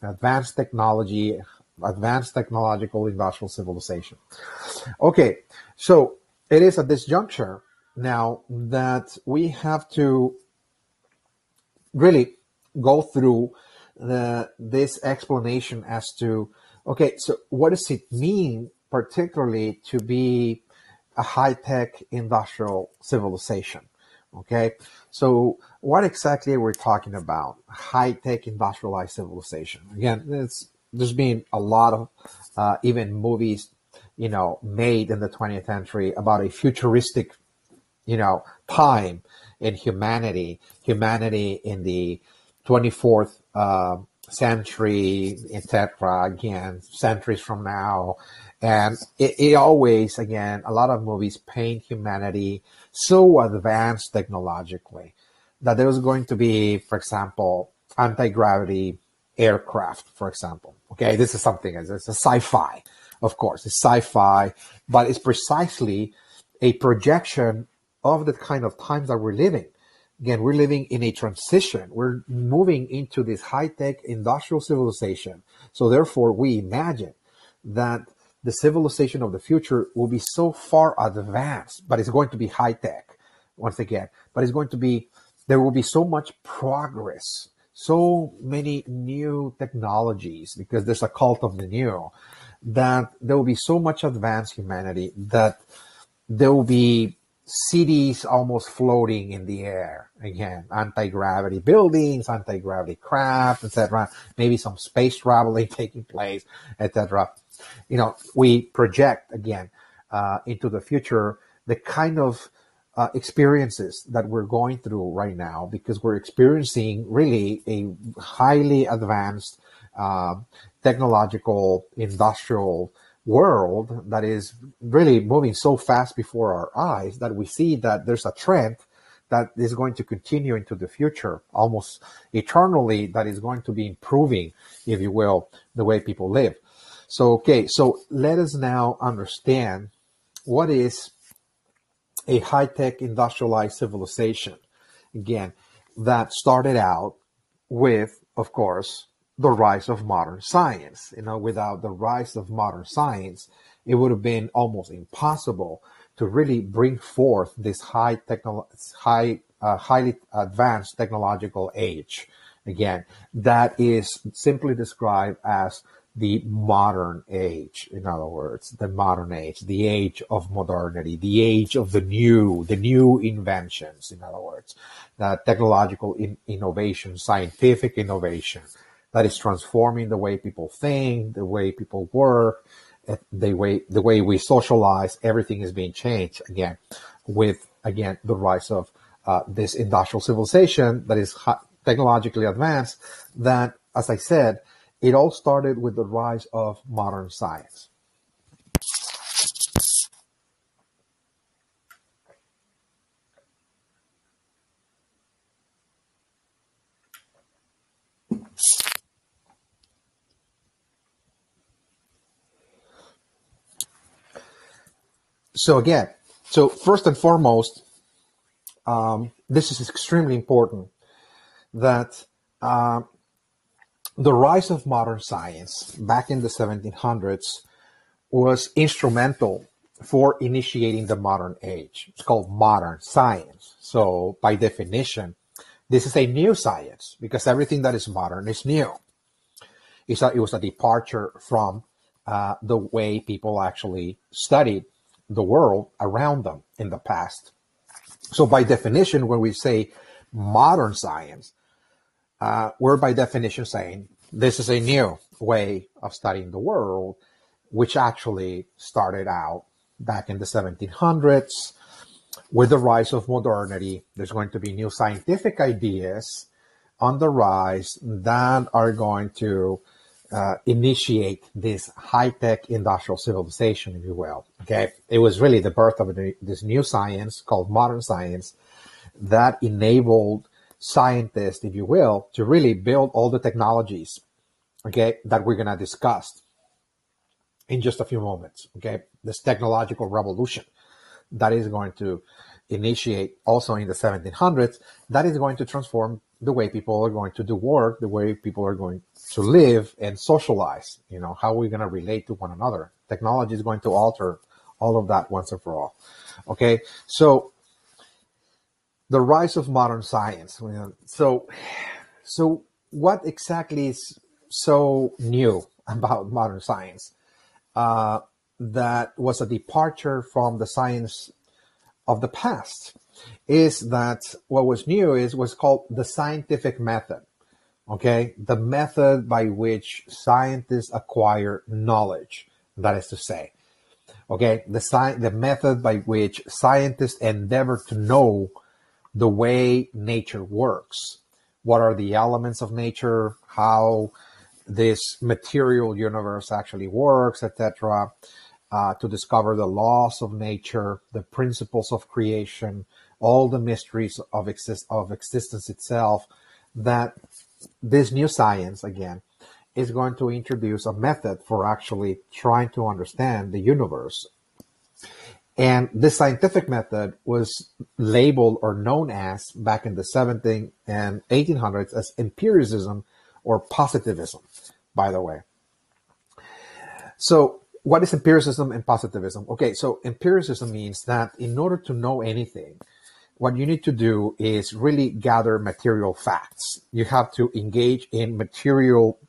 advanced technology, advanced technological industrial civilization. Okay, so it is at this juncture now that we have to really go through this explanation as to, okay, so what does it mean particularly to be a high-tech industrial civilization? Okay, so what exactly are we talking about? High-tech industrialized civilization. Again, there's been a lot of even movies, made in the 20th century about a futuristic, time in humanity in the 24th century, etc. Again, centuries from now. And it always, again, a lot of movies paint humanity so advanced technologically that there was going to be, for example, anti-gravity aircraft, for example. Okay, this is something, it's a sci-fi, of course, it's sci-fi, but it's precisely a projection of the kind of times that we're living. Again, we're living in a transition. We're moving into this high-tech industrial civilization. So therefore, we imagine that the civilization of the future will be so far advanced, but it's going to be high-tech once again. But there will be so much progress, so many new technologies, because there's a cult of the new, that there will be so much advanced humanity that there will be cities almost floating in the air. Again, anti-gravity buildings, anti-gravity craft, etc. Maybe some space traveling taking place, etc. We project again into the future the kind of experiences that we're going through right now, because we're experiencing really a highly advanced technological industrial world that is really moving so fast before our eyes that we see that there's a trend that is going to continue into the future, almost eternally, that is going to be improving, if you will, the way people live. So let us now understand what is a high-tech industrialized civilization. Again, that started out with, of course, the rise of modern science. Without the rise of modern science, it would have been almost impossible to really bring forth this highly advanced technological age. Again, that is simply described as the modern age. In other words, the modern age, the age of modernity, the age of the new inventions. In other words, technological innovation, scientific innovation that is transforming the way people think, the way people work, the way we socialize. Everything is being changed again with the rise of this industrial civilization that is technologically advanced. That, as I said, it all started with the rise of modern science. So first and foremost, this is extremely important, that the rise of modern science back in the 1700s was instrumental for initiating the modern age. It's called modern science. So by definition, this is a new science, because everything that is modern is new. It was a departure from the way people actually studied the world around them in the past. So by definition, when we say modern science, we're by definition saying this is a new way of studying the world, which actually started out back in the 1700s. With the rise of modernity, there's going to be new scientific ideas on the rise that are going to initiate this high-tech industrial civilization, if you will. Okay, it was really the birth of this new science called modern science that enabled scientists, if you will, to really build all the technologies, okay, that we're going to discuss in just a few moments. Okay, this technological revolution that is going to initiate also in the 1700s, that is going to transform the way people are going to do work, the way people are going to live and socialize, how we're going to relate to one another. Technology is going to alter all of that once and for all. Okay, so the rise of modern science. So what exactly is so new about modern science that was a departure from the science of the past? Is that what was new was called the scientific method. Okay, the method by which scientists acquire knowledge. That is to say, okay, the method by which scientists endeavor to know the way nature works. What are the elements of nature? How this material universe actually works, etc. To discover the laws of nature, the principles of creation, all the mysteries of existence itself. That this new science, again, is going to introduce a method for actually trying to understand the universe. And this scientific method was labeled or known as, back in the 1700s and 1800s, as empiricism or positivism, by the way. So what is empiricism and positivism? Okay, so empiricism means that in order to know anything, what you need to do is really gather material facts. You have to engage in material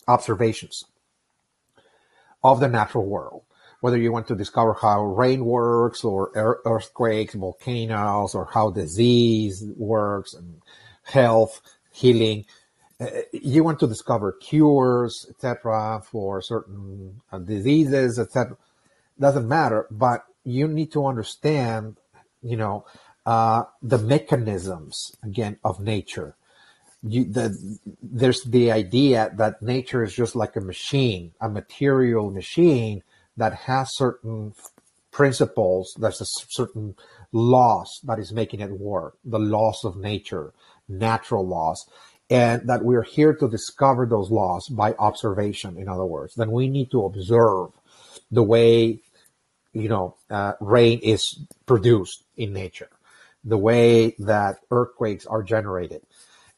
observations of the natural world, whether you want to discover how rain works or earthquakes, volcanoes, or how disease works and health, healing. You want to discover cures, etc., for certain diseases, etc. Doesn't matter, but you need to understand, the mechanisms, again, of nature. There's the idea that nature is just like a machine, a material machine that has certain principles, there's a certain laws that is making it work, the laws of nature, natural laws, and that we're here to discover those laws by observation. In other words, then we need to observe the way, rain is produced in nature, the way that earthquakes are generated,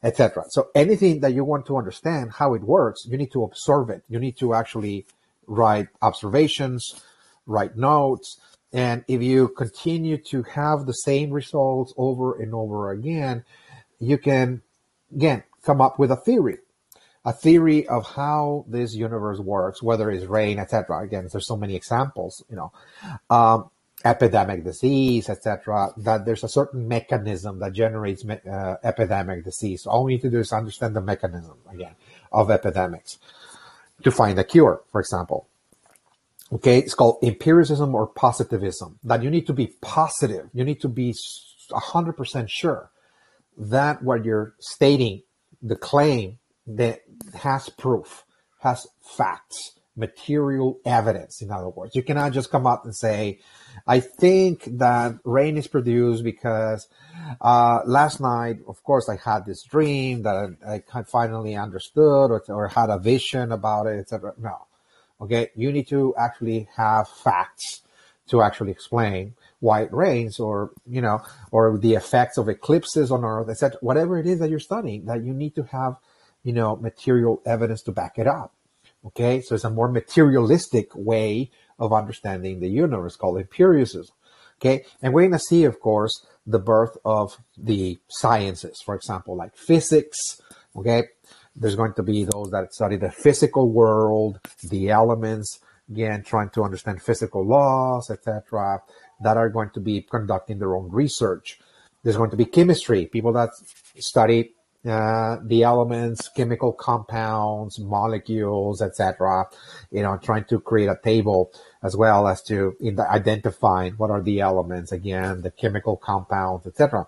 etc. So anything that you want to understand how it works, you need to observe it. You need to actually write observations, write notes. And if you continue to have the same results over and over again, you can, again, come up with a theory of how this universe works, whether it's rain, etc. Again, there's so many examples, epidemic disease, etc., that there's a certain mechanism that generates epidemic disease. So all we need to do is understand the mechanism, again, of epidemics to find a cure, for example. Okay, it's called empiricism or positivism, that you need to be positive. You need to be 100% sure that what you're stating, the claim, that has proof, has facts, material evidence. In other words, you cannot just come up and say, I think that rain is produced because last night, of course, I had this dream that I finally understood or had a vision about it, etc. No. Okay, you need to actually have facts to actually explain why it rains, or the effects of eclipses on Earth, etc. Whatever it is that you're studying, that you need to have, material evidence to back it up. Okay, so it's a more materialistic way of understanding the universe, called empiricism. Okay, and we're going to see, of course, the birth of the sciences, for example, like physics. Okay, there's going to be those that study the physical world, the elements, again, trying to understand physical laws, etc., that are going to be conducting their own research. There's going to be chemistry, people that study the elements, chemical compounds, molecules, etc., trying to create a table as well as to identifying what are the elements, again, the chemical compounds, etc.,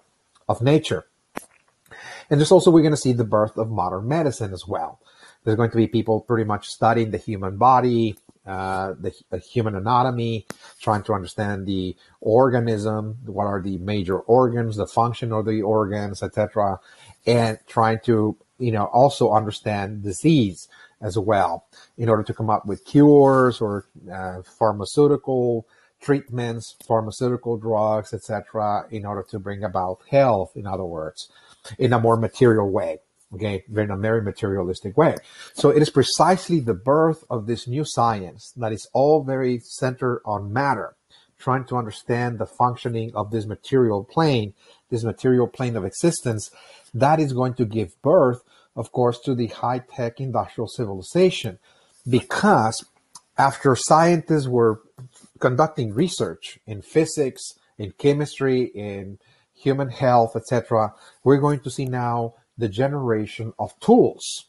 of nature. And there's also, we're going to see the birth of modern medicine as well. There's going to be people pretty much studying the human body, the human anatomy, trying to understand the organism, what are the major organs, the function of the organs, etc., and trying to, also understand disease as well, in order to come up with cures or pharmaceutical treatments, pharmaceutical drugs, etc., in order to bring about health, in other words, in a more material way. Okay, in a very materialistic way. So it is precisely the birth of this new science that is all very centered on matter, trying to understand the functioning of this material plane of existence, that is going to give birth, of course, to the high-tech industrial civilization. Because after scientists were conducting research in physics, in chemistry, in human health, etc., we're going to see now the generation of tools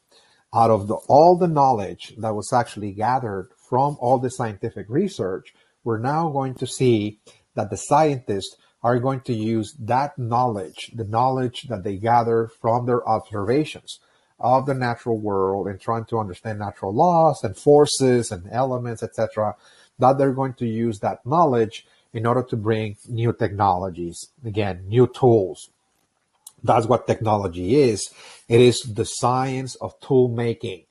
out of all the knowledge that was actually gathered from all the scientific research. We're now going to see that the scientists are going to use that knowledge, the knowledge that they gather from their observations of the natural world and trying to understand natural laws and forces and elements, etc., that they're going to use that knowledge in order to bring new technologies, again, new tools. That's what technology is. It is the science of tool making.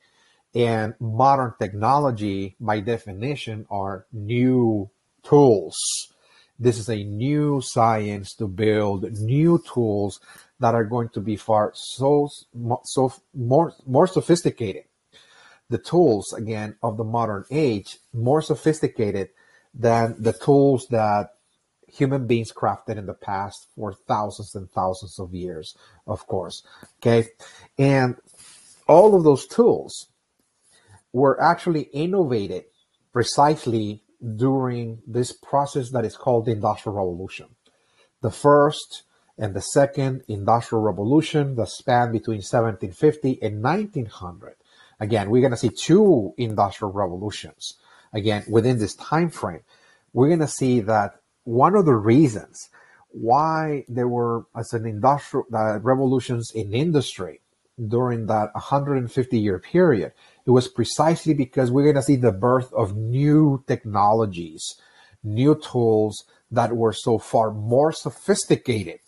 And modern technology, by definition, are new tools. This is a new science to build new tools that are going to be more sophisticated. The tools, again, of the modern age, more sophisticated than the tools that human beings crafted in the past for thousands and thousands of years, of course. Okay. And all of those tools were actually innovated precisely during this process that is called the Industrial Revolution. The first and the second Industrial Revolution that spanned between 1750 and 1900. Again, we're going to see two industrial revolutions. Again, within this time frame, we're going to see that one of the reasons why there were as an industrial revolutions in industry during that 150-year period, it was precisely because we're going to see the birth of new technologies, new tools that were so far more sophisticated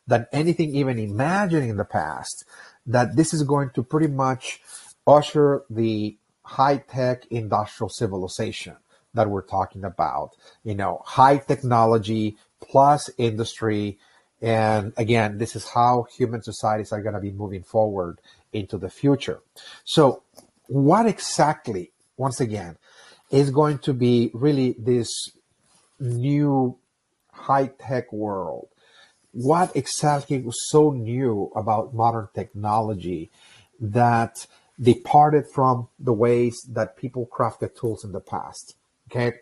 than anything even imagined in the past, that this is going to pretty much usher the high-tech industrial civilization that we're talking about. High technology plus industry. And again, this is how human societies are going to be moving forward into the future. So what exactly, once again, is going to be really this new high-tech world? What exactly was so new about modern technology that departed from the ways that people crafted tools in the past? Okay,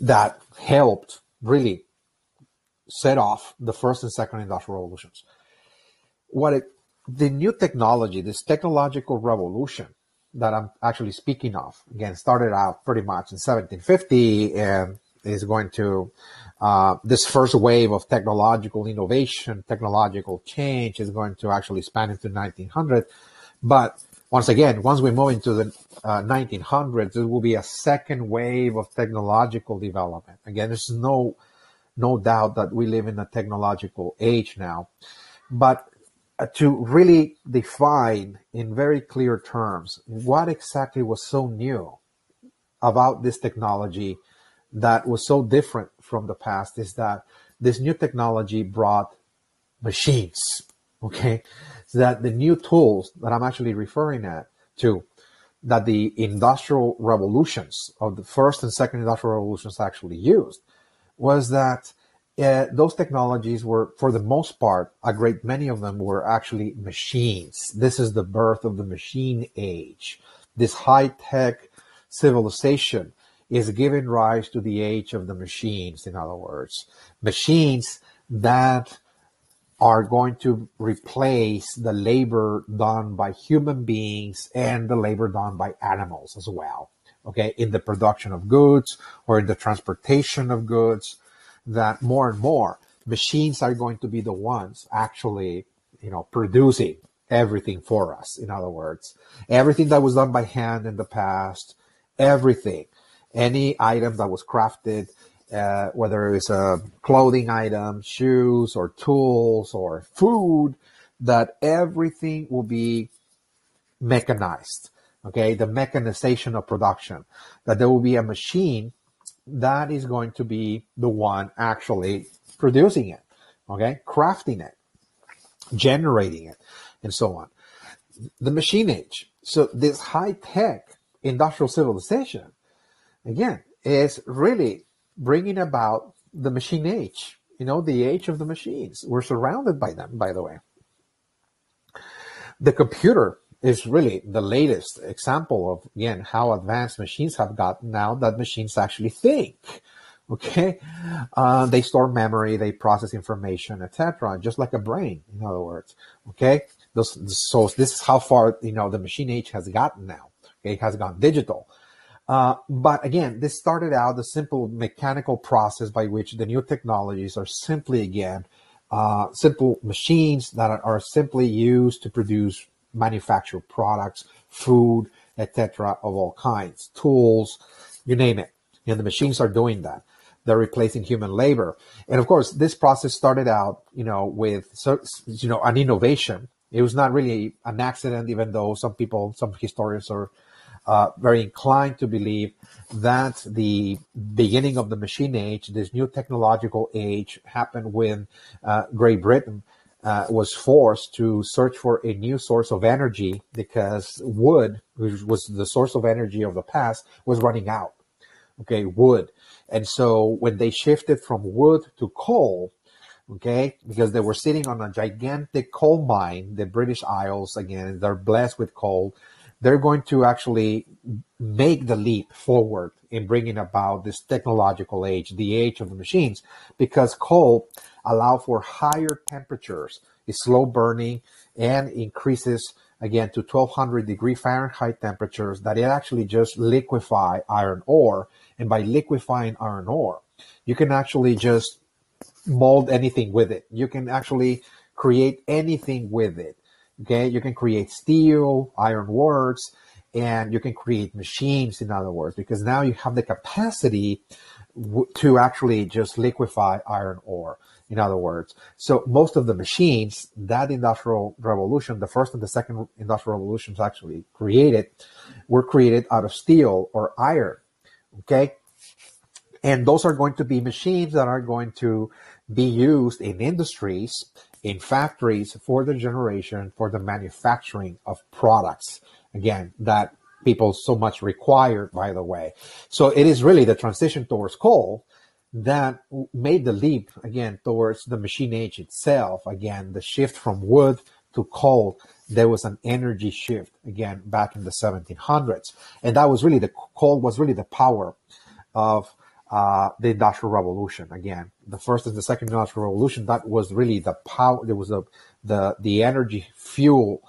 that helped really set off the first and second industrial revolutions. The new technology, this technological revolution that I'm actually speaking of, again, started out pretty much in 1750 and is going to, this first wave of technological innovation, technological change is going to actually span into 1900. But once again, once we move into the 1900s, there will be a second wave of technological development. Again, there's no doubt that we live in a technological age now. But to really define in very clear terms what exactly was so new about this technology that was so different from the past is that this new technology brought machines, okay? So that the new tools that I'm actually referring to, that the industrial revolutions of the first and second industrial revolutions actually used, was that those technologies were, for the most part, a great many of them were actually machines. This is the birth of the machine age. This high-tech civilization is giving rise to the age of the machines, in other words. Machines that are going to replace the labor done by human beings and the labor done by animals as well, okay, in the production of goods or in the transportation of goods, that more and more machines are going to be the ones actually, producing everything for us. In other words, everything that was done by hand in the past, everything, any item that was crafted, whether it was a clothing item, shoes, or tools, or food, that everything will be mechanized. Okay, the mechanization of production, that there will be a machine that is going to be the one actually producing it, okay, crafting it, generating it, and so on. The machine age. So this high-tech industrial civilization, again, is really bringing about the machine age, the age of the machines. We're surrounded by them, by the way. The computer is really the latest example of, again, how advanced machines have gotten now that machines actually think. Okay, they store memory, they process information, etc., just like a brain, in other words. Okay, so this is how far the machine age has gotten now. Okay, it has gone digital. But again, this started out the simple mechanical process by which the new technologies are simply, again, simple machines that are simply used to produce manufactured products, food, etc., of all kinds, tools, you name it. And the machines are doing that. They're replacing human labor. And of course, this process started out, with, an innovation. It was not really an accident, even though some historians are very inclined to believe that the beginning of the machine age, this new technological age, happened when Great Britain was forced to search for a new source of energy because wood, which was the source of energy of the past, was running out. Okay, wood. And so when they shifted from wood to coal, okay, because they were sitting on a gigantic coal mine, the British Isles, again, they're blessed with coal, they're going to actually make the leap forward in bringing about this technological age, the age of the machines, because coal allow for higher temperatures, is slow burning, and increases again to 1200 degree Fahrenheit temperatures that it actually just liquefy iron ore. And by liquefying iron ore, you can actually just mold anything with it. You can actually create anything with it. Okay, you can create steel, iron works, and you can create machines, in other words, because now you have the capacity to actually just liquefy iron ore, in other words. So most of the machines that industrial revolution, the first and the second industrial revolutions actually were created out of steel or iron. Okay, and those are going to be machines that are going to be used in industries, in factories, for the generation, for the manufacturing of products, again, that people so much require, by the way. So it is really the transition towards coal that made the leap, again, towards the machine age itself. Again, the shift from wood to coal, there was an energy shift, again, back in the 1700s. And that was really coal was really the power of the Industrial Revolution. Again, the first and the second Industrial Revolution, that was really the power. There was the energy fuel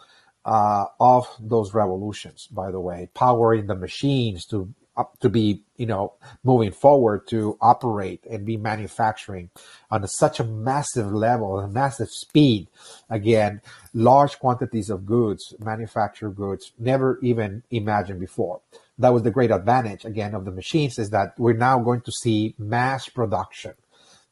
of those revolutions. By the way, powering the machines to be moving forward, to operate and be manufacturing on such a massive level, a massive speed. Again, large quantities of goods, manufactured goods, never even imagined before. That was the great advantage, again, of the machines, is that we're now going to see mass production,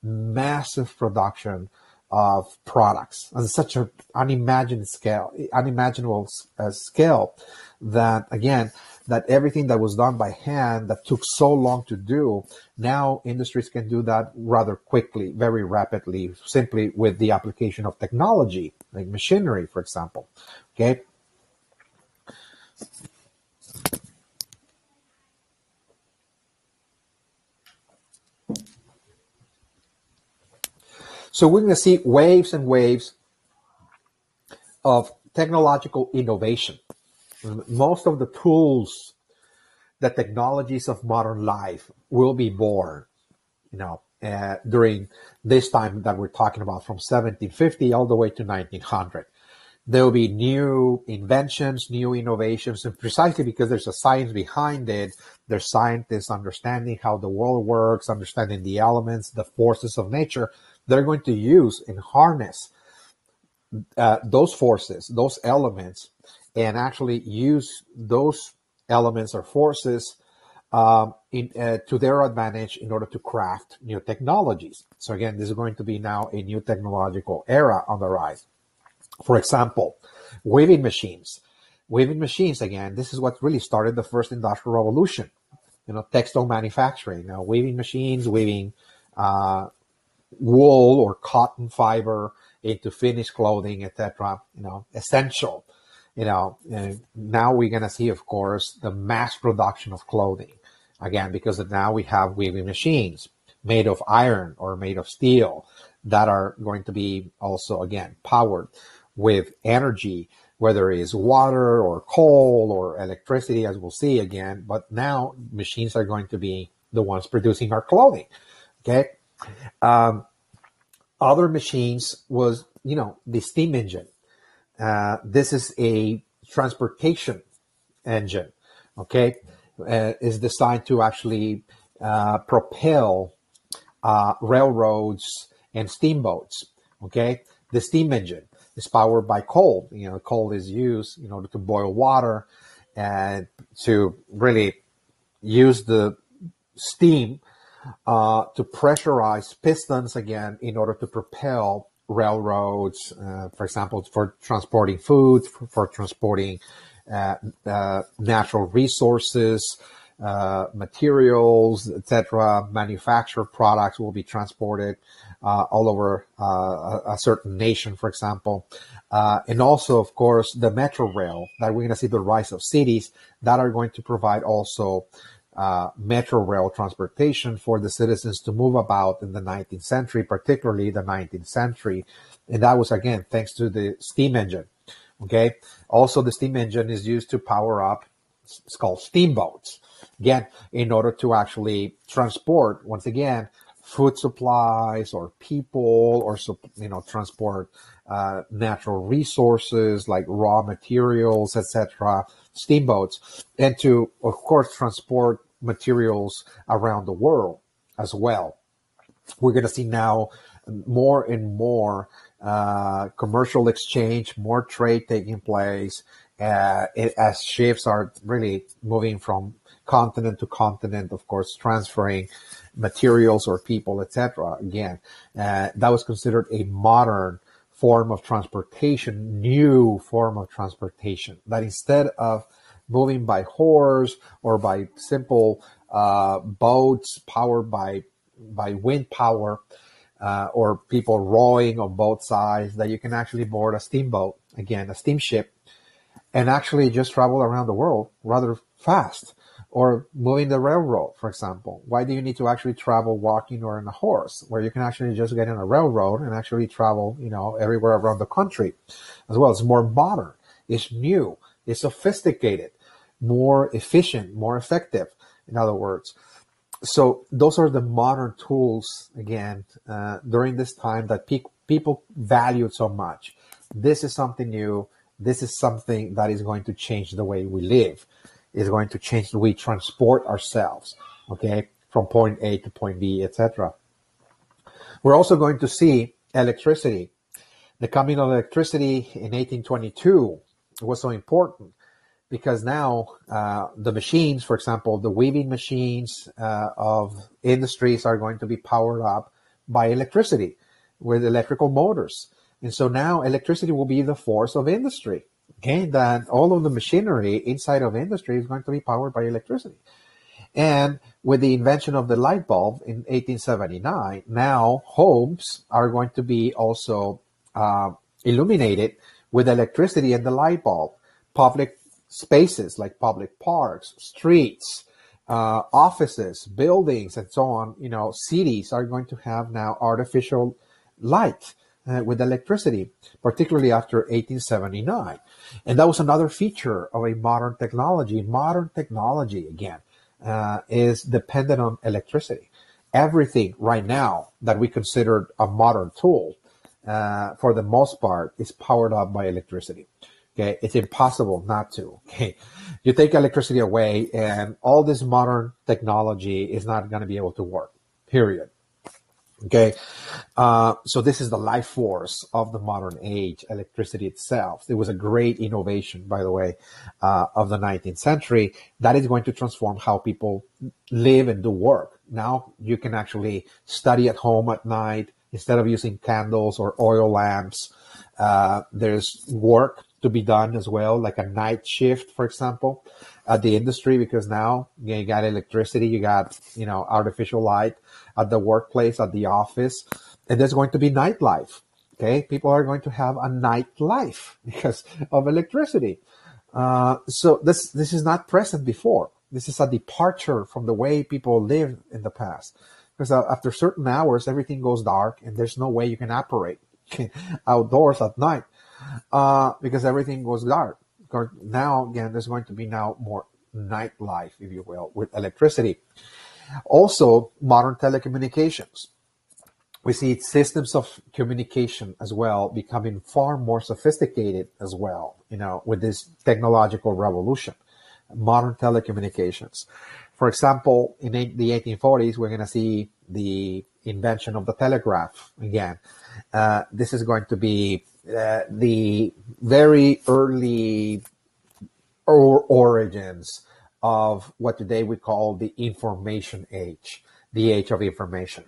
massive production of products on such an unimaginable scale that, again, that everything that was done by hand that took so long to do, now industries can do that rather quickly, very rapidly, simply with the application of technology, like machinery, for example. Okay. So we're going to see waves and waves of technological innovation. Most of the tools, the technologies of modern life will be born, during this time that we're talking about, from 1750 all the way to 1900. There will be new inventions, new innovations, and precisely because there's a science behind it, there's scientists understanding how the world works, understanding the elements, the forces of nature. They're going to use and harness those forces, those elements, and actually use those elements or forces to their advantage in order to craft new technologies. So again, this is going to be now a new technological era on the rise. For example, weaving machines. Weaving machines, again, this is what really started the first industrial revolution. Textile manufacturing, weaving machines, weaving wool or cotton fiber into finished clothing, etc. Essential. And now we're going to see, of course, the mass production of clothing. Again, because now we have weaving machines made of iron or made of steel that are going to be also, again, powered with energy, whether it is water or coal or electricity, as we'll see again. But now machines are going to be the ones producing our clothing. Okay. Other machines was, the steam engine. This is a transportation engine. Okay. Is designed to actually propel railroads and steamboats. Okay. The steam engine is powered by coal. Coal is used in order to boil water and to really use the steam to pressurize pistons, again, in order to propel railroads, for example, for transporting food, for transporting natural resources, materials, etc. Manufactured products will be transported all over a certain nation, for example. And also, of course, the metro rail, that we're going to see the rise of cities that are going to provide also metro rail transportation for the citizens to move about in the 19th century, particularly the 19th century. And that was, again, thanks to the steam engine. Okay. Also, the steam engine is used to power up, it's called steamboats. Again, in order to actually transport, once again, food supplies or people, or transport natural resources like raw materials, etc. Steamboats, and to, of course, transport materials around the world as well. We're going to see now more and more commercial exchange, more trade taking place as ships are really moving from continent to continent, of course, transferring materials or people, etc. Again, that was considered a modern form of transportation, new form of transportation, that instead of moving by horse or by simple boats powered by wind power, or people rowing on both sides, that you can actually board a steamboat, again, a steamship, and actually just travel around the world rather fast. Or moving the railroad, for example. Why do you need to actually travel walking or on a horse, where you can actually just get in a railroad and actually travel, everywhere around the country as well? It's more modern, it's new, it's sophisticated, more efficient, more effective, in other words. So those are the modern tools, again, during this time that people valued so much. This is something new. This is something that is going to change the way we live. Is going to change the way we transport ourselves, okay, from point A to point B, etc. We're also going to see electricity. The coming of electricity in 1822 was so important because now the machines, for example, the weaving machines of industries are going to be powered up by electricity with electrical motors. And so now electricity will be the force of industry. Okay, that all of the machinery inside of industry is going to be powered by electricity. And with the invention of the light bulb in 1879, now homes are going to be also illuminated with electricity and the light bulb. Public spaces like public parks, streets, offices, buildings, and so on, cities are going to have now artificial light with electricity, particularly after 1879. And that was another feature of a modern technology. Modern technology, again, is dependent on electricity. Everything right now that we consider a modern tool, for the most part, is powered up by electricity. Okay, it's impossible not to. Okay, you take electricity away, and all this modern technology is not going to be able to work. Period. Okay, so this is the life force of the modern age, electricity itself. It was a great innovation, by the way, of the 19th century that is going to transform how people live and do work. Now you can actually study at home at night instead of using candles or oil lamps. There's work to be done as well, like a night shift, for example, at the industry, because now you got electricity, you got, artificial light at the workplace, at the office, and there's going to be nightlife. Okay, people are going to have a nightlife because of electricity. So this is not present before. This is a departure from the way people lived in the past, because after certain hours, everything goes dark, and there's no way you can operate outdoors at night. Because everything goes dark. Now, again, there's going to be now more nightlife, if you will, with electricity. Also, modern telecommunications. We see systems of communication as well becoming far more sophisticated as well, with this technological revolution. Modern telecommunications. For example, in the 1840s, we're going to see the invention of the telegraph again. This is going to be the very early origins of what today we call the information age, the age of information,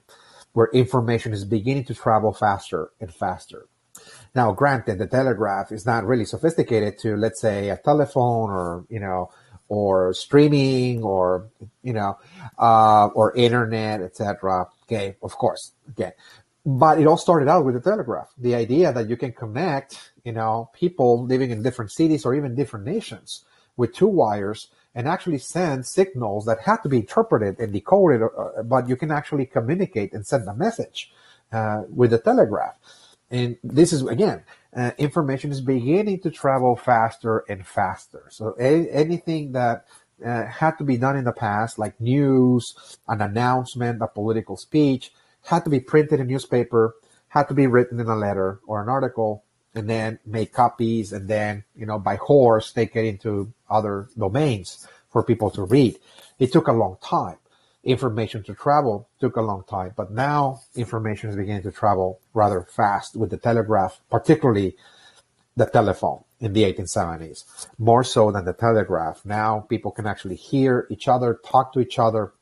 where information is beginning to travel faster and faster. Now, granted, the telegraph is not really sophisticated to, let's say, a telephone or, or streaming or, or internet, etc. Okay, of course. Okay. But it all started out with the telegraph. The idea that you can connect, people living in different cities or even different nations with two wires and actually send signals that have to be interpreted and decoded, but you can actually communicate and send a message with the telegraph. And this is, again, information is beginning to travel faster and faster. So anything that had to be done in the past, like news, an announcement, a political speech, had to be printed in newspaper, had to be written in a letter or an article, and then make copies, and then, by horse, take it into other domains for people to read. It took a long time. Information to travel took a long time, but now information is beginning to travel rather fast with the telegraph, particularly the telephone in the 1870s, more so than the telegraph. Now people can actually hear each other, talk to each other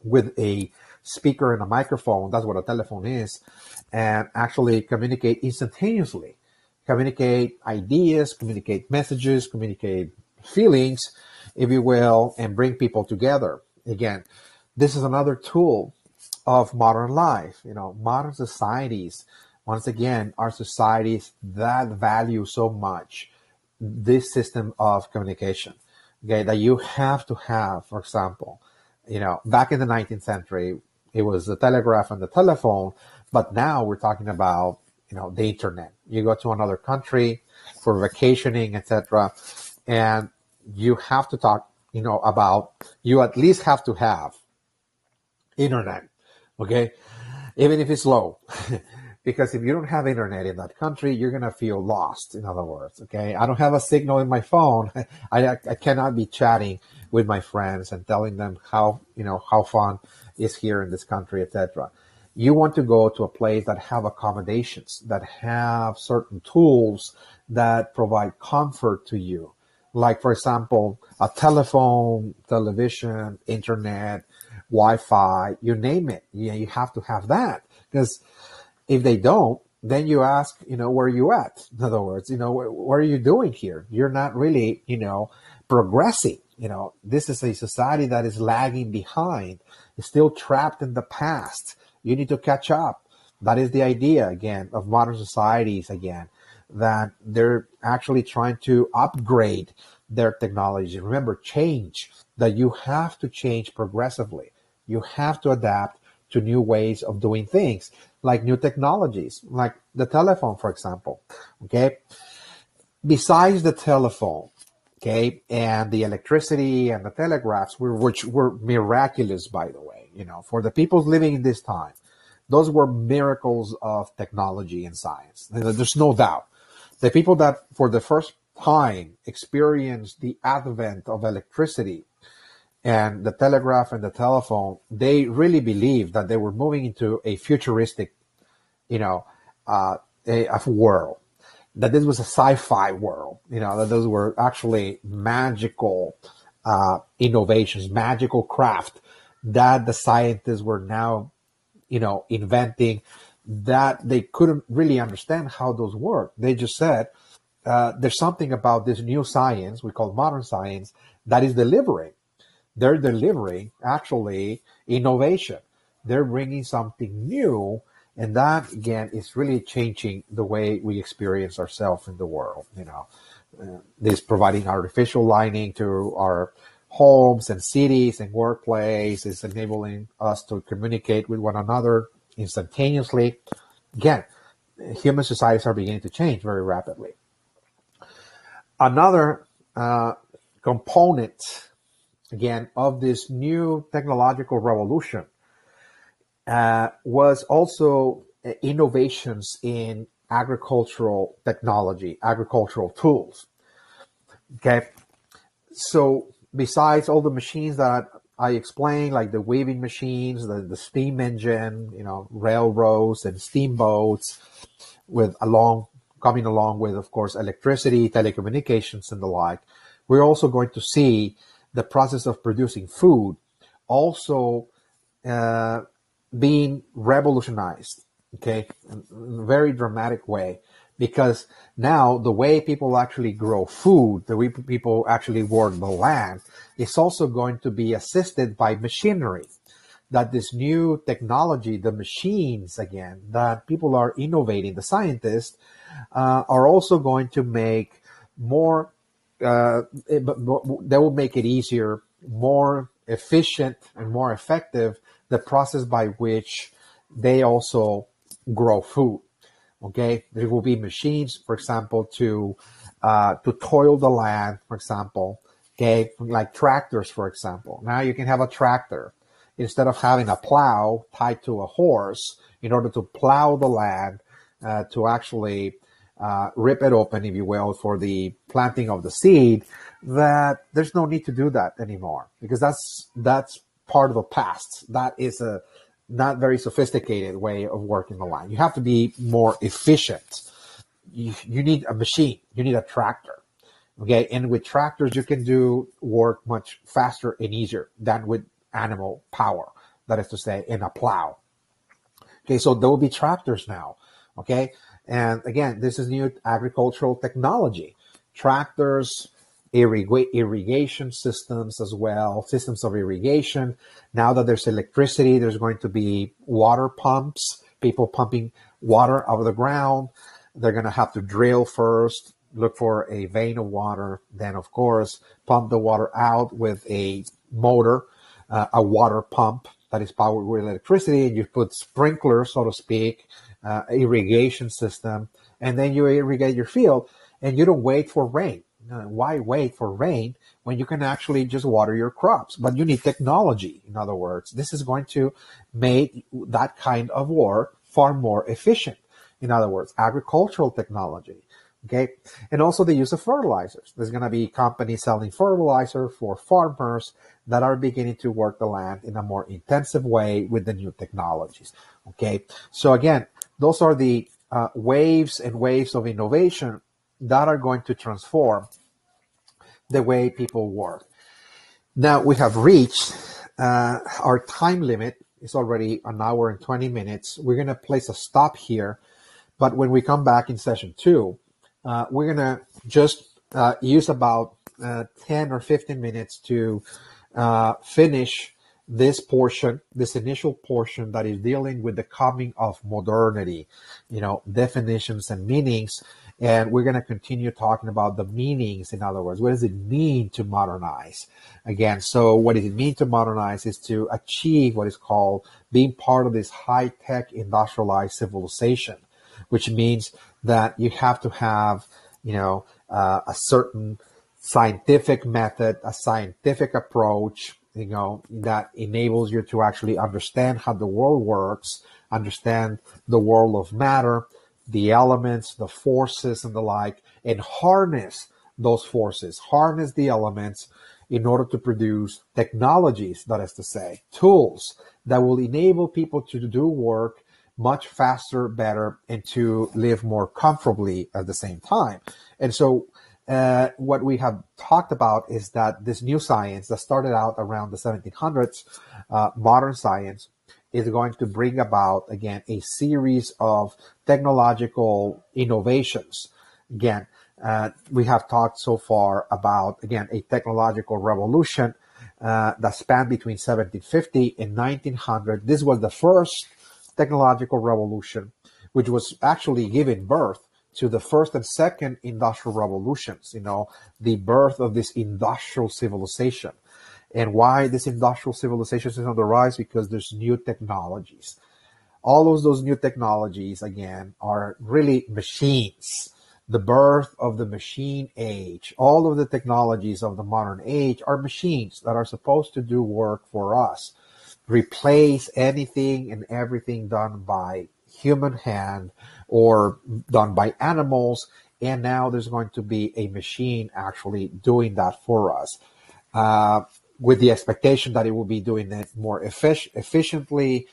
with a speaker and a microphone. That's what a telephone is, and actually communicate instantaneously, communicate ideas, communicate messages, communicate feelings, if you will, and bring people together. Again, this is another tool of modern life. Modern societies, once again, are societies that value so much this system of communication, okay, that you have to have. For example, back in the 19th century, it was the telegraph and the telephone, but now we're talking about, the internet. You go to another country for vacationing, etc., and you have to talk, about, you at least have to have internet, okay, even if it's low. Because if you don't have internet in that country, you're going to feel lost, in other words, okay? I don't have a signal in my phone. I cannot be chatting with my friends and telling them how fun is here in this country, etc. You want to go to a place that have accommodations, that have certain tools that provide comfort to you. Like, for example, a telephone, television, internet, Wi-Fi, you name it. You have to have that. Because if they don't, then you ask, where are you at? In other words, what are you doing here? You're not really, progressing. This is a society that is lagging behind. It's still trapped in the past. You need to catch up. That is the idea, again, of modern societies, again, that they're actually trying to upgrade their technology. Remember, change, that you have to change progressively. You have to adapt to new ways of doing things, like new technologies, like the telephone, for example, okay? Besides the telephone, okay, and the electricity and the telegraphs, which were miraculous, by the way, for the people living in this time, those were miracles of technology and science. There's no doubt. The people that for the first time experienced the advent of electricity and the telegraph and the telephone, they really believed that they were moving into a futuristic, a world, that this was a sci-fi world, that those were actually magical innovations, magical craft that the scientists were now, inventing, that they couldn't really understand how those work. They just said, there's something about this new science, we call modern science, that is delivering. They're delivering, actually, innovation. They're bringing something new, and that, again, is really changing the way we experience ourselves in the world. This providing artificial lighting to our homes and cities and workplace is enabling us to communicate with one another instantaneously. Again, human societies are beginning to change very rapidly. Another component, again, of this new technological revolution was also innovations in agricultural technology, agricultural tools. Okay, so besides all the machines that I explained, like the weaving machines, the steam engine, railroads and steamboats, coming along with, of course, electricity, telecommunications, and the like, we're also going to see the process of producing food also being revolutionized. Okay, very dramatic way, because now the way people actually grow food, the way people actually work the land, is also going to be assisted by machinery. That this new technology, the machines again, that people are innovating, the scientists are also going to make more, they will make it easier, more efficient, and more effective, the process by which they also grow food. Okay, there will be machines, for example, to toil the land, for example. Okay, like tractors, for example. Now you can have a tractor instead of having a plow tied to a horse in order to plow the land, to actually rip it open, if you will, for the planting of the seed. That there's no need to do that anymore, because that's part of the past. That is a not very sophisticated way of working the land. You have to be more efficient. You need a machine. You need a tractor. Okay, and with tractors you can do work much faster and easier than with animal power. That is to say, in a plow. Okay, so there will be tractors now. Okay, and again, this is new agricultural technology. Tractors, irrigation systems as well, systems of irrigation. Now that there's electricity, there's going to be water pumps, people pumping water out of the ground. They're going to have to drill first, look for a vein of water, then, of course, pump the water out with a motor, a water pump that is powered with electricity, and you put sprinklers, so to speak, irrigation system, and then you irrigate your field, and you don't wait for rain. Why wait for rain when you can actually just water your crops? But you need technology. In other words, this is going to make that kind of work far more efficient. In other words, agricultural technology. Okay, and also the use of fertilizers. There's going to be companies selling fertilizer for farmers that are beginning to work the land in a more intensive way with the new technologies. Okay, so again, those are the waves and waves of innovation that are going to transform the way people work. Now we have reached our time limit. It's already an hour and 20 minutes. We're going to place a stop here. But when we come back in session 2, we're going to just use about 10 or 15 minutes to finish this portion, this initial portion that is dealing with the coming of modernity, definitions and meanings. And we're going to continue talking about the meanings. In other words, what does it mean to modernize? Again, so what does it mean to modernize is to achieve what is called being part of this high-tech industrialized civilization, which means that you have to have, a certain scientific method, a scientific approach, that enables you to actually understand how the world works, understand the world of matter, the elements, the forces, and the like, and harness those forces, harness the elements in order to produce technologies, that is to say, tools that will enable people to do work much faster, better, and to live more comfortably at the same time. And so what we have talked about is that this new science that started out around the 1700s, modern science, is going to bring about, again, a series of technological innovations. Again, we have talked so far about, again, a technological revolution that spanned between 1750 and 1900. This was the first technological revolution, which was actually giving birth to the first and second industrial revolutions, the birth of this industrial civilization. And why this industrial civilization is on the rise? Because there's new technologies. All of those new technologies, again, are really machines. The birth of the machine age. All of the technologies of the modern age are machines that are supposed to do work for us, replace anything and everything done by human hand or done by animals. And now there's going to be a machine actually doing that for us, with the expectation that it will be doing it more efficiently,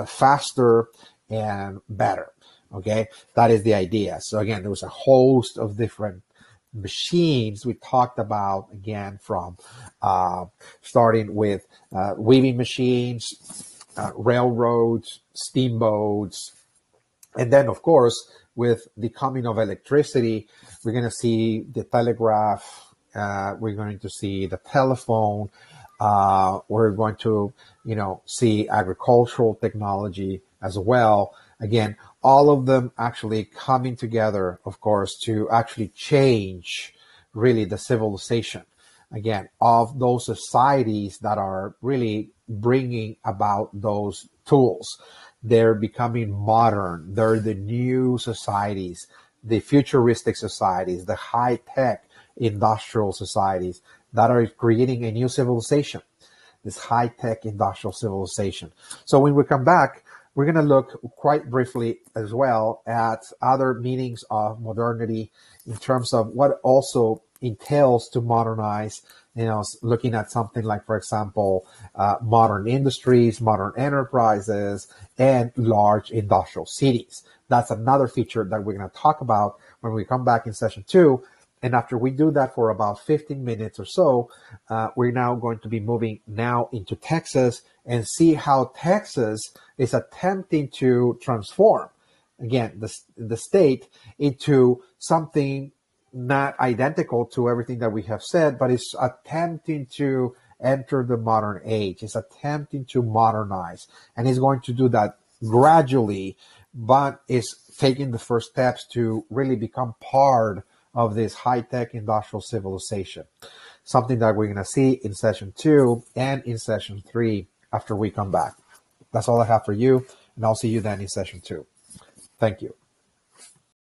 faster, and better. Okay, that is the idea. So again, there was a host of different machines we talked about, again, from starting with weaving machines, railroads, steamboats, And then, of course, with the coming of electricity, we're going to see the telegraph, we're going to see the telephone, we're going to, see agricultural technology as well. Again, all of them actually coming together, of course, to actually change really the civilization, again, of those societies that are really bringing about those tools. They're becoming modern. They're the new societies, the futuristic societies, the high-tech industrial societies that are creating a new civilization, this high-tech industrial civilization. So when we come back, we're going to look quite briefly as well at other meanings of modernity in terms of what also entails to modernize, looking at something like, for example, modern industries, modern enterprises, and large industrial cities. That's another feature that we're going to talk about when we come back in session 2. And after we do that for about 15 minutes or so, we're now going to be moving now into Texas and see how Texas is attempting to transform, again, the state into something not identical to everything that we have said, but it's attempting to enter the modern age. It's attempting to modernize, and it's going to do that gradually, but is taking the first steps to really become part of this high-tech industrial civilization. Something that we're going to see in session 2 and in session 3 after we come back. That's all I have for you, and I'll see you then in session 2. Thank you.